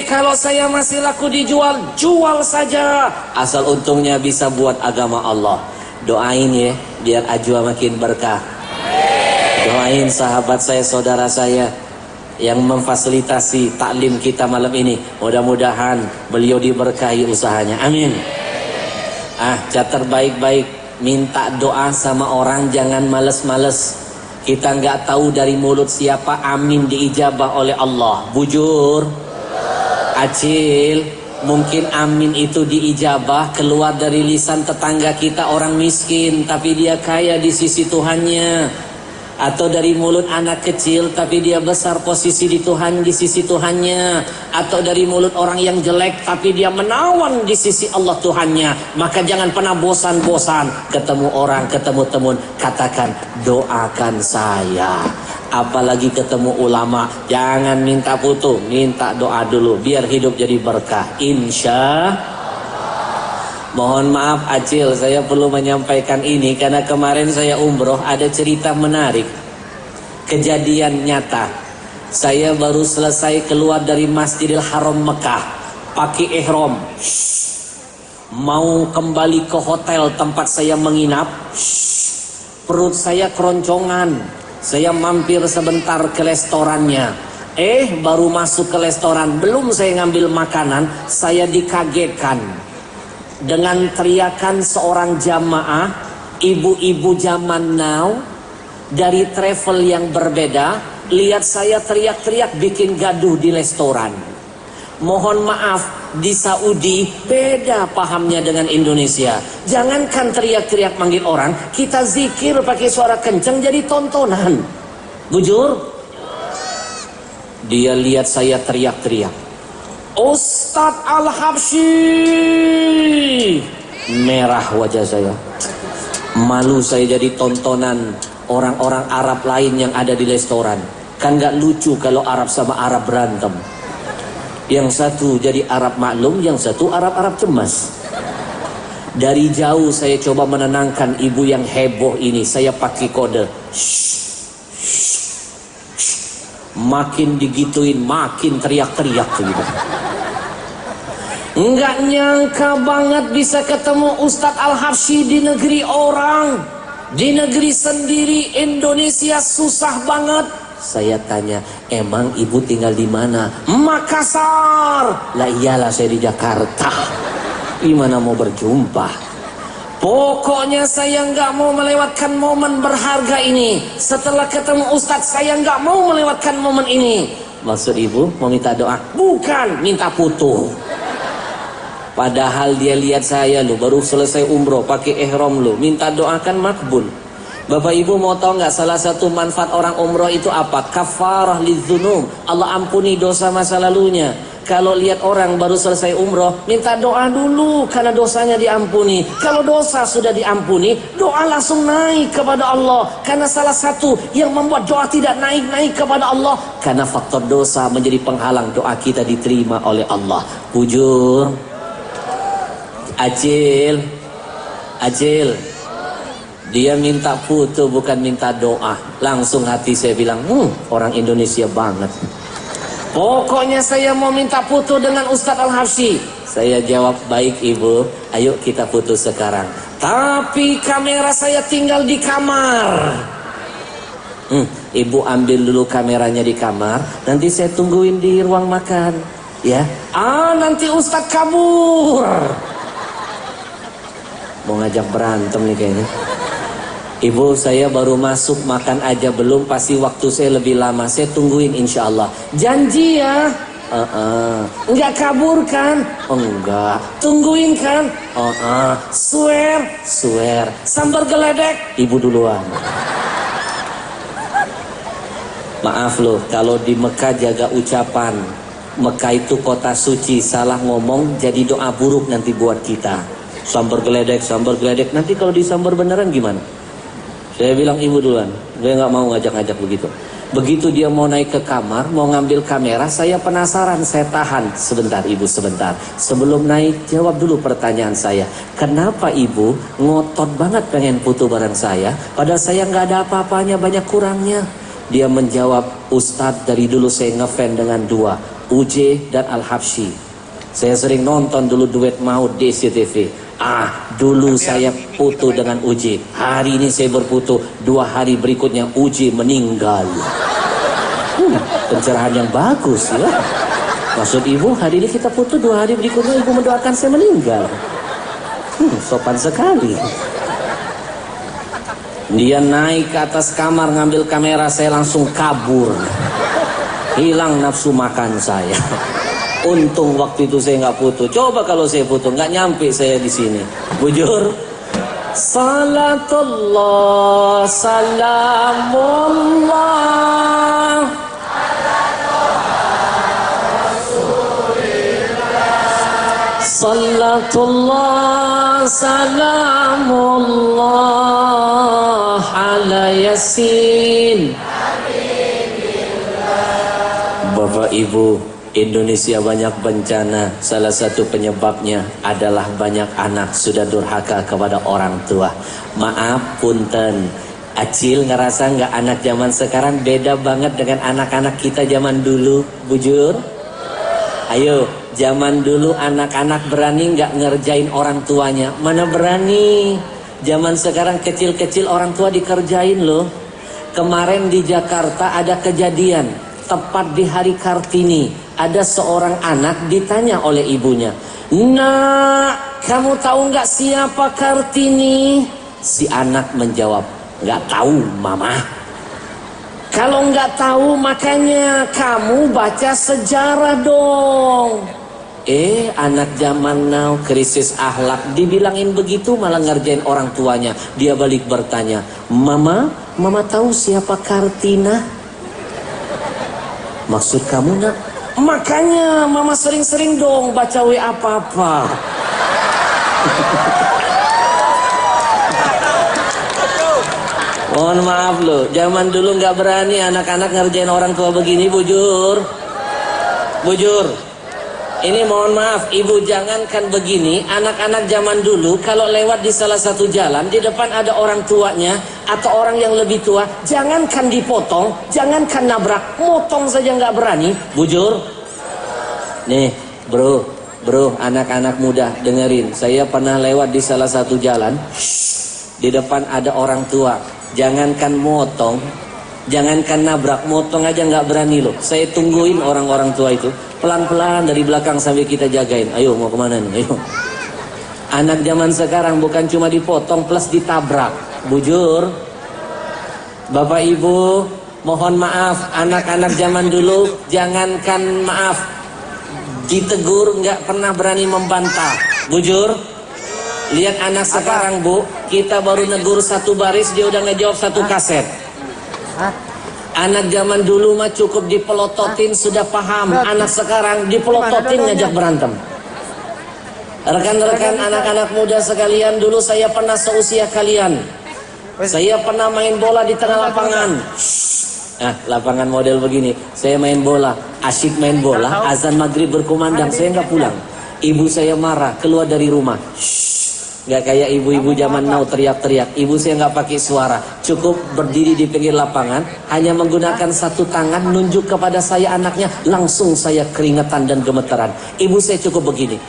Speaker 1: kalau saya masih laku dijual, jual saja. Asal untungnya bisa buat agama Allah. Doain ya, biar Ajwa makin berkah. Doain sahabat saya, saudara saya yang memfasilitasi taklim kita malam ini. Mudah-mudahan beliau diberkahi usahanya. Amin. Catat baik-baik. Minta doa sama orang jangan males-males. Kita nggak tahu dari mulut siapa amin diijabah oleh Allah. Bujur, Acil, mungkin amin itu diijabah keluar dari lisan tetangga kita orang miskin tapi dia kaya di sisi Tuhannya. Atau dari mulut anak kecil tapi dia besar posisi di Tuhan, di sisi Tuhannya. Atau dari mulut orang yang jelek tapi dia menawan di sisi Allah Tuhannya. Maka jangan pernah bosan-bosan ketemu orang, ketemu teman, katakan doakan saya. Apalagi ketemu ulama, jangan minta foto, minta doa dulu biar hidup jadi berkah. Insya. Mohon maaf Acil, saya perlu menyampaikan ini karena kemarin saya umroh, ada cerita menarik. Kejadian nyata. Saya baru selesai keluar dari Masjidil Haram Mekah, pakai ihram. Mau kembali ke hotel tempat saya menginap. Perut saya keroncongan. Saya mampir sebentar ke restorannya. Baru masuk ke restoran, belum saya ngambil makanan, saya dikagetkan dengan teriakan seorang jamaah, ibu-ibu zaman now, dari travel yang berbeda. Lihat saya teriak-teriak bikin gaduh di restoran. Mohon maaf, di Saudi beda pahamnya dengan Indonesia. Jangankan teriak-teriak manggil orang, kita zikir pakai suara kencang jadi tontonan. Bujur? Dia lihat saya teriak-teriak, Ustadz Al-Habsyi. Merah wajah saya. Malu saya jadi tontonan orang-orang Arab lain yang ada di restoran. Kan gak lucu kalau Arab sama Arab berantem. Yang satu jadi Arab maklum, yang satu Arab-Arab cemas. Dari jauh saya coba menenangkan ibu yang heboh ini. Saya pakai kode. Makin digituin, makin teriak-teriak gitu. Enggak nyangka banget bisa ketemu Ustadz Al-Habsyi di negeri orang, di negeri sendiri. Indonesia susah banget. Saya tanya, emang ibu tinggal di mana? Makassar. Lah iyalah saya di Jakarta. Gimana mau berjumpa? Pokoknya saya nggak mau melewatkan momen berharga ini. Setelah ketemu Ustadz, saya nggak mau melewatkan momen ini. Maksud ibu mau minta doa? Bukan, minta foto. Padahal dia lihat saya loh, baru selesai umroh, pakai ihram loh, minta doakan makbul. Bapak ibu mau tahu nggak salah satu manfaat orang umroh itu apa? Kafarah lidzunub. Allah ampuni dosa masa lalunya. Kalau lihat orang baru selesai umroh, minta doa dulu karena dosanya diampuni. Kalau dosa sudah diampuni, doa langsung naik kepada Allah. Karena salah satu yang membuat doa tidak naik-naik kepada Allah, karena faktor dosa menjadi penghalang doa kita diterima oleh Allah. Bujur, Acil, dia minta foto bukan minta doa. Langsung hati saya bilang, orang Indonesia banget. Pokoknya saya mau minta foto dengan Ustadz Al-Habsyi. Saya jawab, baik ibu, ayo kita foto sekarang. Tapi kamera saya tinggal di kamar. Ibu ambil dulu kameranya di kamar, nanti saya tungguin di ruang makan. Ya, nanti Ustadz kabur. Mau ngajak berantem nih kayaknya. Ibu, saya baru masuk, makan aja belum, pasti waktu saya lebih lama. Saya tungguin insya Allah. Janji ya. Enggak kabur kan? Enggak. Tungguin kan? Swear? Swear. Sambar geledek? Ibu duluan. Maaf loh, kalau di Mekah jaga ucapan. Mekah itu kota suci, salah ngomong jadi doa buruk nanti buat kita. Sambar geledek, nanti kalau disambar beneran gimana? Saya bilang ibu duluan, dia nggak mau ngajak-ngajak begitu. Begitu dia mau naik ke kamar, mau ngambil kamera, saya penasaran, saya tahan. Sebentar ibu, sebentar. Sebelum naik, jawab dulu pertanyaan saya. Kenapa ibu ngotot banget pengen foto bareng saya, padahal saya nggak ada apa-apanya, banyak kurangnya? Dia menjawab, Ustadz dari dulu saya ngefans dengan dua, UJ dan Al-Habsyi. Saya sering nonton dulu duet maut di SCTV. Dulu saya foto dengan UJ. Hari ini saya berfoto, 2 hari berikutnya UJ meninggal. Pencerahan yang bagus ya. Maksud ibu, hari ini kita foto, 2 hari berikutnya ibu mendoakan saya meninggal. Sopan sekali. Dia naik ke atas kamar ngambil kamera, saya langsung kabur. Hilang nafsu makan saya. Untung waktu itu saya nggak foto. Coba kalau saya foto, nggak nyampe saya di sini. Bujur. Salatullah, salamullah. Salatullah, salamullah ala Yasin. Bapak Ibu, Indonesia banyak bencana. Salah satu penyebabnya adalah banyak anak sudah durhaka kepada orang tua. Maaf punten, Acil ngerasa nggak anak zaman sekarang beda banget dengan anak-anak kita zaman dulu, bujur? Ayo, zaman dulu anak-anak berani nggak ngerjain orang tuanya? Mana berani? Zaman sekarang kecil-kecil orang tua dikerjain loh. Kemarin di Jakarta ada kejadian, tepat di hari Kartini. Ada seorang anak ditanya oleh ibunya, "Nak, kamu tahu nggak siapa Kartini?" Si anak menjawab, "Nggak tahu, Mama." Kalau nggak tahu, makanya kamu baca sejarah dong. Anak zaman now krisis akhlak, dibilangin begitu malah ngerjain orang tuanya. Dia balik bertanya, Mama tahu siapa Kartina?" "Maksud kamu, Nak?" "Makanya Mama sering-sering dong baca WA Papa." Mohon maaf loh, zaman dulu nggak berani anak-anak ngerjain orang tua begini, bujur. Bujur. Ini mohon maaf, ibu jangankan begini, anak-anak zaman dulu kalau lewat di salah satu jalan, di depan ada orang tuanya atau orang yang lebih tua, jangankan dipotong, jangankan nabrak, motong saja nggak berani, bujur. Nih, bro, anak-anak muda dengerin, saya pernah lewat di salah satu jalan, di depan ada orang tua, jangankan motong, jangankan nabrak, motong aja nggak berani loh. Saya tungguin orang-orang tua itu pelan-pelan dari belakang sampai kita jagain. Ayo mau kemana nih? Ayo. Anak zaman sekarang bukan cuma dipotong plus ditabrak, bujur. Bapak Ibu, mohon maaf, anak-anak zaman dulu jangankan maaf, ditegur nggak pernah berani membantah, bujur. Lihat anak sekarang, Bu, kita baru negur satu baris dia udah ngejawab satu kaset. Anak zaman dulu mah cukup dipelototin sudah paham. Anak sekarang dipelototin ngajak berantem. Rekan-rekan anak-anak muda sekalian, dulu saya pernah seusia kalian. Saya pernah main bola di tengah lapangan. Lapangan model begini. Saya main bola, asyik main bola, azan maghrib berkumandang, saya nggak pulang. Ibu saya marah, keluar dari rumah. Gak kayak ibu-ibu zaman now teriak-teriak. Ibu saya nggak pakai suara, cukup berdiri di pinggir lapangan, hanya menggunakan satu tangan nunjuk kepada saya anaknya, langsung saya keringetan dan gemeteran. Ibu saya cukup begini.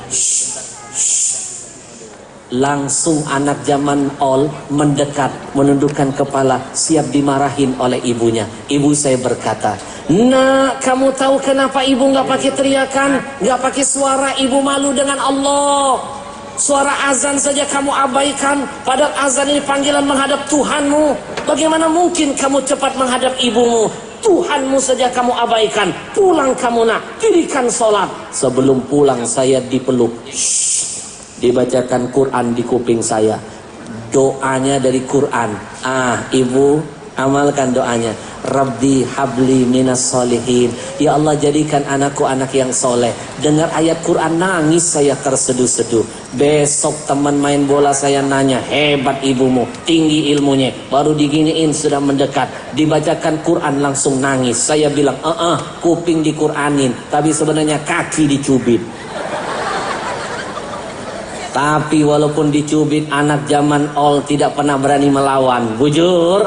Speaker 1: Langsung anak zaman all mendekat, menundukkan kepala, siap dimarahin oleh ibunya. Ibu saya berkata, "Nak, kamu tahu kenapa ibu nggak pakai teriakan, nggak pakai suara? Ibu malu dengan Allah. Suara azan saja kamu abaikan, padahal azan ini panggilan menghadap Tuhanmu. Bagaimana mungkin kamu cepat menghadap ibumu? Tuhanmu saja kamu abaikan. Pulang kamu nak, dirikan sholat. Sebelum pulang saya dipeluk. Dibacakan Quran di kuping saya. Doanya dari Quran. Ibu amalkan doanya. Rabbi habli minas solihin. Ya Allah, jadikan anakku anak yang soleh. Dengar ayat Quran nangis saya terseduh-seduh. Besok teman main bola saya nanya, hebat ibumu, tinggi ilmunya, baru diginiin sudah mendekat. Dibacakan Quran langsung nangis. Saya bilang kuping di Quranin, tapi sebenarnya kaki dicubit. Tapi walaupun dicubit, anak zaman all tidak pernah berani melawan. Bujur.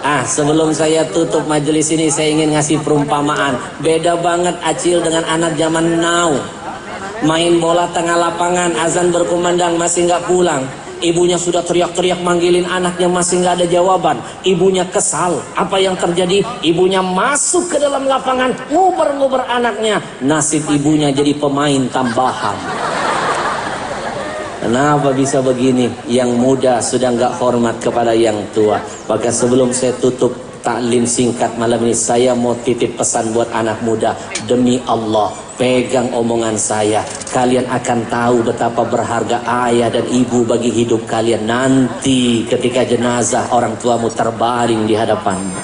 Speaker 1: Sebelum saya tutup majelis ini, saya ingin ngasih perumpamaan. Beda banget Acil dengan anak zaman now. Main bola tengah lapangan, azan berkumandang masih nggak pulang. Ibunya sudah teriak-teriak manggilin anaknya, masih nggak ada jawaban. Ibunya kesal. Apa yang terjadi? Ibunya masuk ke dalam lapangan, nguber-nguber anaknya. Nasib ibunya jadi pemain tambahan. Kenapa bisa begini? Yang muda sudah nggak hormat kepada yang tua. Maka sebelum saya tutup taklim singkat malam ini, saya mau titip pesan buat anak muda. Demi Allah, pegang omongan saya. Kalian akan tahu betapa berharga ayah dan ibu bagi hidup kalian nanti ketika jenazah orang tuamu terbaring di hadapanmu.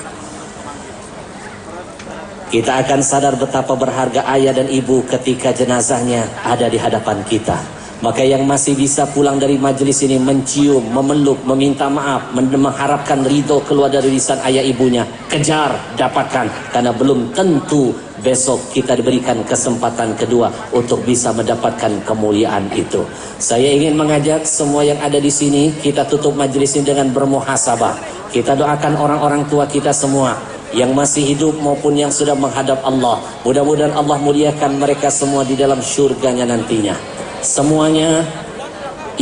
Speaker 1: Kita akan sadar betapa berharga ayah dan ibu ketika jenazahnya ada di hadapan kita. Maka yang masih bisa pulang dari majelis ini mencium, memeluk, meminta maaf, mengharapkan ridho keluar dari lisan ayah ibunya, kejar, dapatkan, karena belum tentu besok kita diberikan kesempatan kedua untuk bisa mendapatkan kemuliaan itu. Saya ingin mengajak semua yang ada di sini, kita tutup majelis ini dengan bermuhasabah. Kita doakan orang-orang tua kita semua yang masih hidup maupun yang sudah menghadap Allah. Mudah-mudahan Allah muliakan mereka semua di dalam surganya nantinya. Semuanya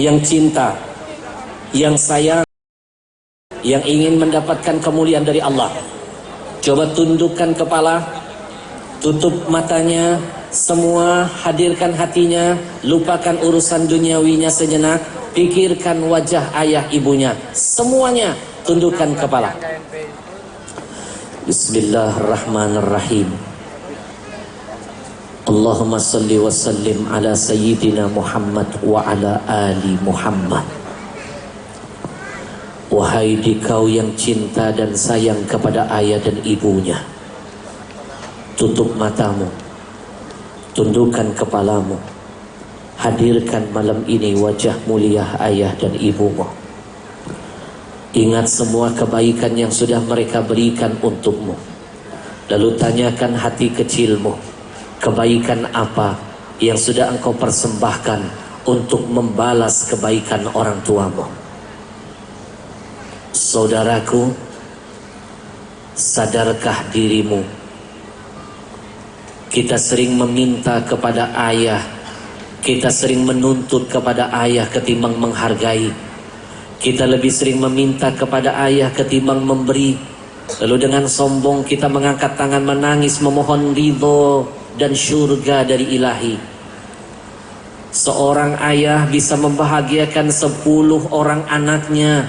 Speaker 1: yang cinta, yang sayang, yang ingin mendapatkan kemuliaan dari Allah, coba tundukkan kepala, tutup matanya, semua hadirkan hatinya, lupakan urusan duniawinya sejenak, pikirkan wajah ayah ibunya, semuanya tundukkan kepala. Bismillahirrahmanirrahim. Allahumma salli wa sallim ala sayyidina Muhammad wa ala ali Muhammad. Wahai dikau yang cinta dan sayang kepada ayah dan ibunya, tutup matamu, tundukkan kepalamu, hadirkan malam ini wajah mulia ayah dan ibumu. Ingat semua kebaikan yang sudah mereka berikan untukmu. Lalu tanyakan hati kecilmu, kebaikan apa yang sudah engkau persembahkan untuk membalas kebaikan orang tuamu. Saudaraku, sadarkah dirimu? Kita sering meminta kepada ayah, kita sering menuntut kepada ayah ketimbang menghargai. Kita lebih sering meminta kepada ayah ketimbang memberi. Lalu dengan sombong kita mengangkat tangan menangis memohon ridho dan surga dari ilahi. Seorang ayah bisa membahagiakan 10 orang anaknya,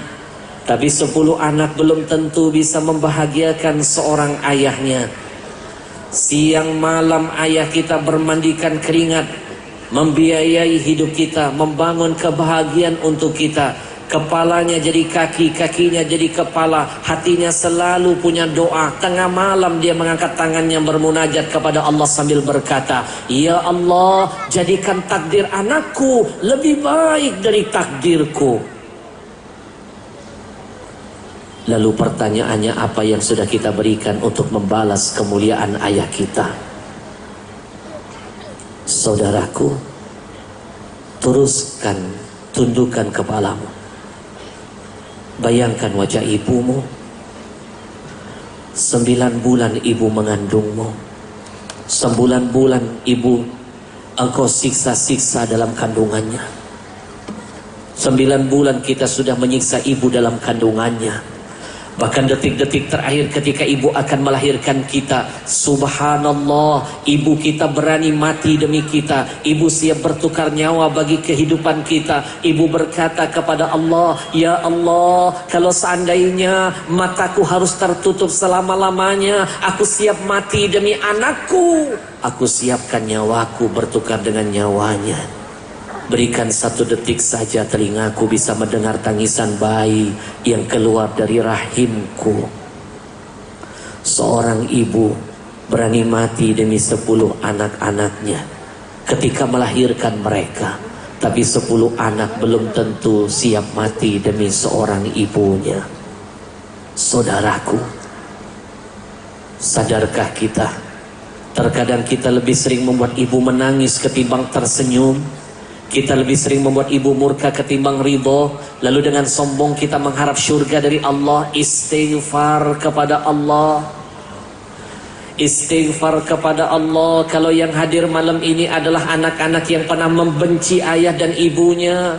Speaker 1: tapi 10 anak belum tentu bisa membahagiakan seorang ayahnya. Siang malam ayah kita bermandikan keringat, membiayai hidup kita, membangun kebahagiaan untuk kita. Kepalanya jadi kaki, kakinya jadi kepala, hatinya selalu punya doa. Tengah malam dia mengangkat tangannya bermunajat kepada Allah sambil berkata, Ya Allah, jadikan takdir anakku lebih baik dari takdirku. Lalu pertanyaannya, apa yang sudah kita berikan untuk membalas kemuliaan ayah kita? Saudaraku, teruskan, tundukkan kepalamu. Bayangkan wajah ibumu. 9 bulan ibu mengandungmu. 9 bulan ibu engkau siksa-siksa dalam kandungannya. 9 bulan kita sudah menyiksa ibu dalam kandungannya. Bahkan detik-detik terakhir ketika ibu akan melahirkan kita, subhanallah, ibu kita berani mati demi kita. Ibu siap bertukar nyawa bagi kehidupan kita. Ibu berkata kepada Allah, ya Allah, kalau seandainya mataku harus tertutup selama-lamanya, aku siap mati demi anakku. Aku siapkan nyawaku bertukar dengan nyawanya. Berikan 1 detik saja telingaku bisa mendengar tangisan bayi yang keluar dari rahimku. Seorang ibu berani mati demi 10 anak-anaknya ketika melahirkan mereka. Tapi 10 anak belum tentu siap mati demi seorang ibunya. Saudaraku, sadarkah kita? Terkadang kita lebih sering membuat ibu menangis ketimbang tersenyum. Kita lebih sering membuat ibu murka ketimbang ridho. Lalu dengan sombong kita mengharap surga dari Allah. Istighfar kepada Allah. Istighfar kepada Allah. Kalau yang hadir malam ini adalah anak-anak yang pernah membenci ayah dan ibunya,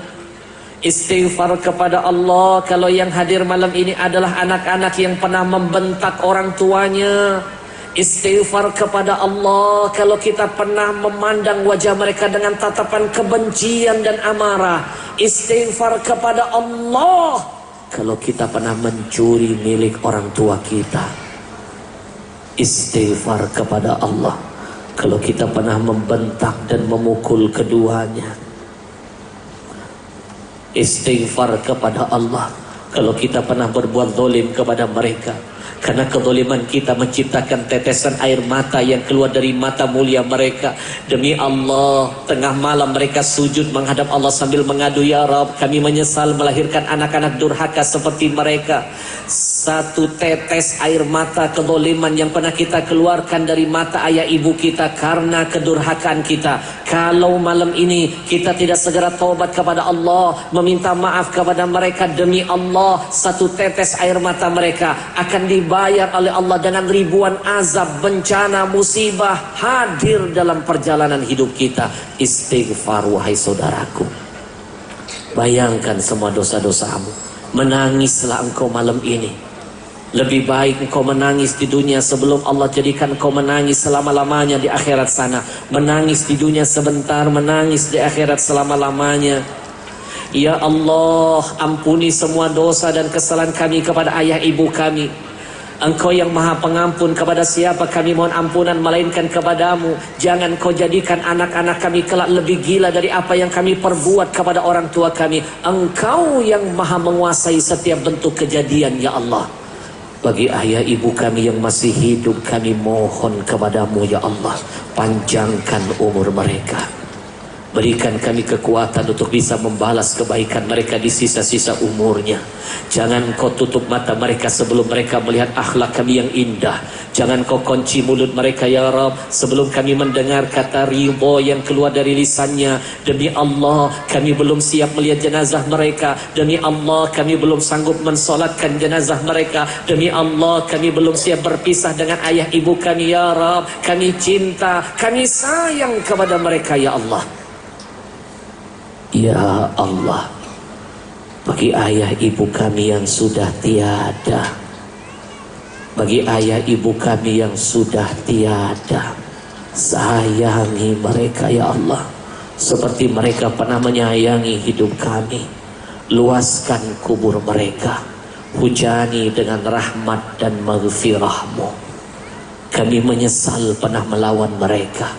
Speaker 1: istighfar kepada Allah. Kalau yang hadir malam ini adalah anak-anak yang pernah membentak orang tuanya, istighfar kepada Allah. Kalau kita pernah memandang wajah mereka dengan tatapan kebencian dan amarah, istighfar kepada Allah. Kalau kita pernah mencuri milik orang tua kita, istighfar kepada Allah. Kalau kita pernah membentak dan memukul keduanya, istighfar kepada Allah. Kalau kita pernah berbuat zalim kepada mereka, karena kezaliman kita menciptakan tetesan air mata yang keluar dari mata mulia mereka. Demi Allah, tengah malam mereka sujud menghadap Allah sambil mengadu, ya Rabb, kami menyesal melahirkan anak-anak durhaka seperti mereka. 1 tetes air mata kezaliman yang pernah kita keluarkan dari mata ayah ibu kita karena kedurhakaan kita. Kalau malam ini kita tidak segera taubat kepada Allah, meminta maaf kepada mereka, demi Allah, 1 tetes air mata mereka akan dibayar oleh Allah dengan ribuan azab, bencana, musibah hadir dalam perjalanan hidup kita. Istighfar, wahai saudaraku. Bayangkan semua dosa-dosamu. Menangislah engkau malam ini. Lebih baik engkau menangis di dunia sebelum Allah jadikan engkau menangis selama-lamanya di akhirat sana. Menangis di dunia sebentar, menangis di akhirat selama-lamanya. Ya Allah, ampuni semua dosa dan kesalahan kami kepada ayah ibu kami. Engkau yang maha pengampun, kepada siapa kami mohon ampunan melainkan kepadamu. Jangan kau jadikan anak-anak kami kelak lebih gila dari apa yang kami perbuat kepada orang tua kami. Engkau yang maha menguasai setiap bentuk kejadian, ya Allah. Bagi ayah ibu kami yang masih hidup, kami mohon kepadamu, ya Allah, panjangkan umur mereka. Berikan kami kekuatan untuk bisa membalas kebaikan mereka di sisa-sisa umurnya. Jangan kau tutup mata mereka sebelum mereka melihat akhlak kami yang indah. Jangan kau kunci mulut mereka, ya Rabb, sebelum kami mendengar kata ridho yang keluar dari lisannya. Demi Allah, kami belum siap melihat jenazah mereka. Demi Allah, kami belum sanggup mensolatkan jenazah mereka. Demi Allah, kami belum siap berpisah dengan ayah ibu kami, ya Rabb. Kami cinta, kami sayang kepada mereka, ya Allah. Ya Allah, bagi ayah ibu kami yang sudah tiada, bagi ayah ibu kami yang sudah tiada, sayangi mereka, ya Allah, seperti mereka pernah menyayangi hidup kami. Luaskan kubur mereka, hujani dengan rahmat dan maghfirah-Mu. Kami menyesal pernah melawan mereka.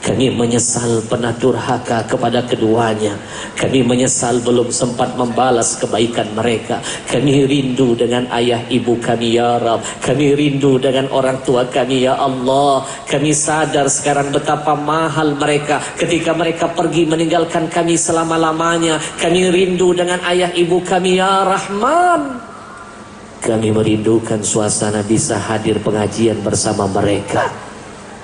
Speaker 1: Kami menyesal pernah durhaka kepada keduanya. Kami menyesal belum sempat membalas kebaikan mereka. Kami rindu dengan ayah ibu kami, ya Rabb. Kami rindu dengan orang tua kami, ya Allah. Kami sadar sekarang betapa mahal mereka ketika mereka pergi meninggalkan kami selama-lamanya. Kami rindu dengan ayah ibu kami, ya Rahman. Kami merindukan suasana bisa hadir pengajian bersama mereka.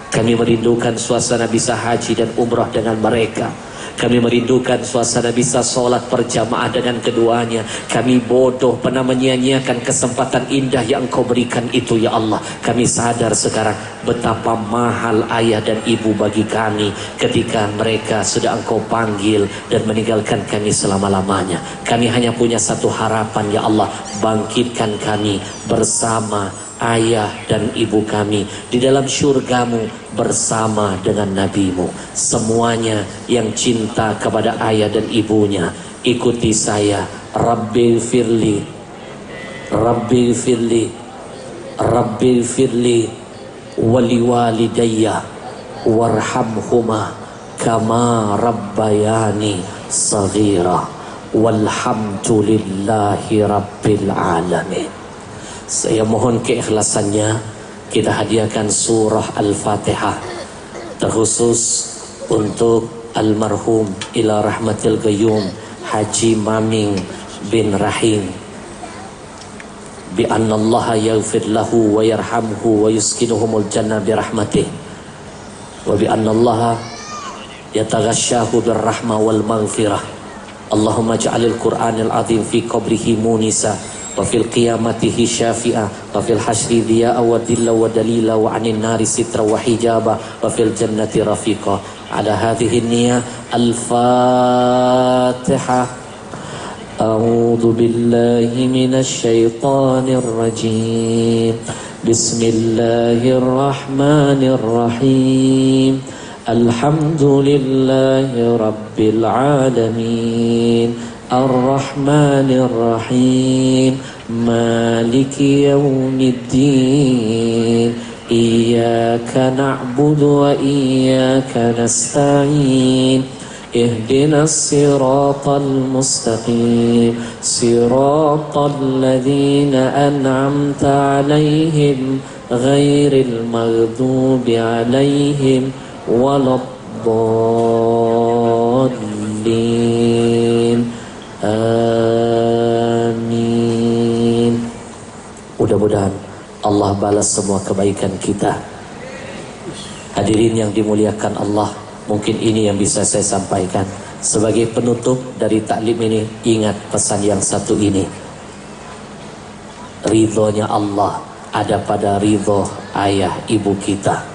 Speaker 1: Kami merindukan suasana bisa haji dan umrah dengan mereka.
Speaker 2: Kami merindukan suasana bisa sholat berjamaah dengan keduanya. Kami bodoh pernah menyia-nyiakan kesempatan indah yang Engkau berikan itu ya Allah. Kami sadar sekarang betapa mahal ayah dan ibu bagi kami ketika mereka sudah Engkau panggil dan meninggalkan kami selama-lamanya. Kami hanya punya satu harapan ya Allah, bangkitkan kami bersama ayah dan ibu kami di dalam syurgamu bersama dengan nabimu. Semuanya yang cinta kepada ayah dan ibunya, ikuti saya. Rabbil firli, Rabbil firli, Rabbil firli wali walidayya warhamhuma kama rabbayani saghira walhamdulillahi rabbil alamin. Saya mohon keikhlasannya kita hadiahkan surah Al-Fatihah terkhusus untuk almarhum ila rahmatil qayyum Haji Maming bin Rahim, bi anna Allah yaghfir lahu wa yarhamhu wa yuskinuhumul jannah bi rahmatih, wa bi anna Allah yataghasyahu bir rahmah wal maghfirah. Allahumma ja'alil Qur'anil azim fi qabrihi munisa wa fil qiyamatihi syafi'a wa fil hasyri diya'a wa dilla wa dalila wa anin nari sitra wa hijaba wa fil jannati rafiqa. Ala hadhihi niyah al-Fatihah. A'udzu billahi minasy syaithanir rajim. Bismillahirrahmanirrahim. Alhamdulillahi rabbil alamin. Ar-Rahmanir Rahim. Maliki yaumiddin. Iyyaka na'budu wa iyyaka nasta'in. Ihdinas siratal mustaqim. Siratal ladzina an'amta 'alaihim ghairil maghdubi 'alaihim waladdallin. Amin. Mudah-mudahan Allah balas semua kebaikan kita. Hadirin yang dimuliakan Allah, mungkin ini yang bisa saya sampaikan sebagai penutup dari taklim ini. Ingat pesan yang satu ini, ridhonya Allah ada pada ridho ayah ibu kita.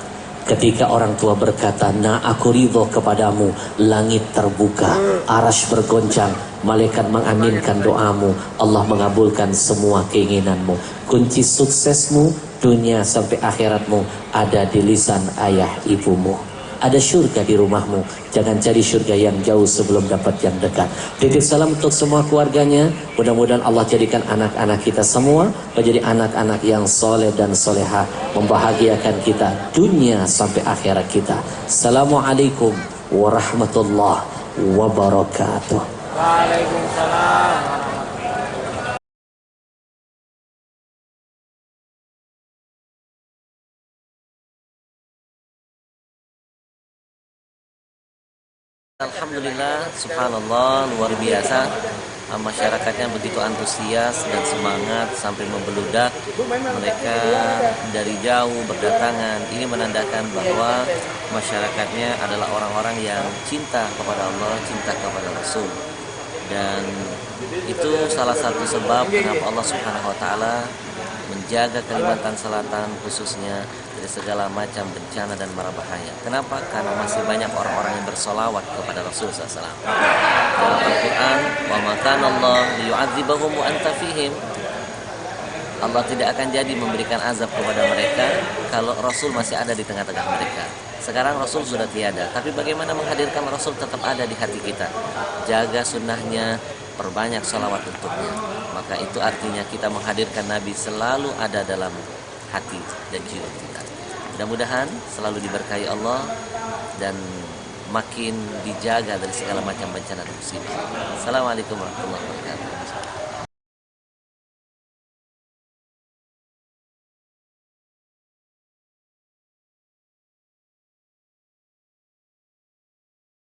Speaker 2: Ketika orang tua berkata, "Nah, aku ridho kepadamu," langit terbuka, arasy bergoncang, malaikat mengaminkan doamu, Allah mengabulkan semua keinginanmu. Kunci suksesmu dunia sampai akhiratmu ada di lisan ayah ibumu. Ada surga di rumahmu. Jangan cari surga yang jauh sebelum dapat yang dekat. Titip salam untuk semua keluarganya. Mudah-mudahan Allah jadikan anak-anak kita semua menjadi anak-anak yang soleh dan soleha, membahagiakan kita dunia sampai akhirat kita. Assalamualaikum warahmatullahi wabarakatuh. Waalaikumsalam.
Speaker 3: Alhamdulillah, subhanallah, luar biasa. Masyarakatnya begitu antusias dan semangat sampai membeludak. Mereka dari jauh berdatangan. Ini menandakan bahwa masyarakatnya adalah orang-orang yang cinta kepada Allah, cinta kepada Rasul. Dan itu salah satu sebab kenapa Allah Subhanahu wa taala menjaga Kalimantan Selatan khususnya dari segala macam bencana dan mara bahaya. Kenapa? Karena masih banyak orang-orang yang bersolawat kepada Rasulullah SAW. Dalam Al-Quran, wa ma kana Allah liyu'adzibahum wa anta fihim. Allah tidak akan jadi memberikan azab kepada mereka kalau Rasul masih ada di tengah-tengah mereka. Sekarang Rasul sudah tiada, tapi bagaimana menghadirkan Rasul tetap ada di hati kita? Jaga sunnahnya, perbanyak salawat untuknya. Maka itu artinya kita menghadirkan Nabi selalu ada dalam hati dan jiwa kita. Mudah-mudahan selalu diberkahi Allah dan makin dijaga dari segala macam bencana dan musibah. Assalamualaikum warahmatullahi wabarakatuh.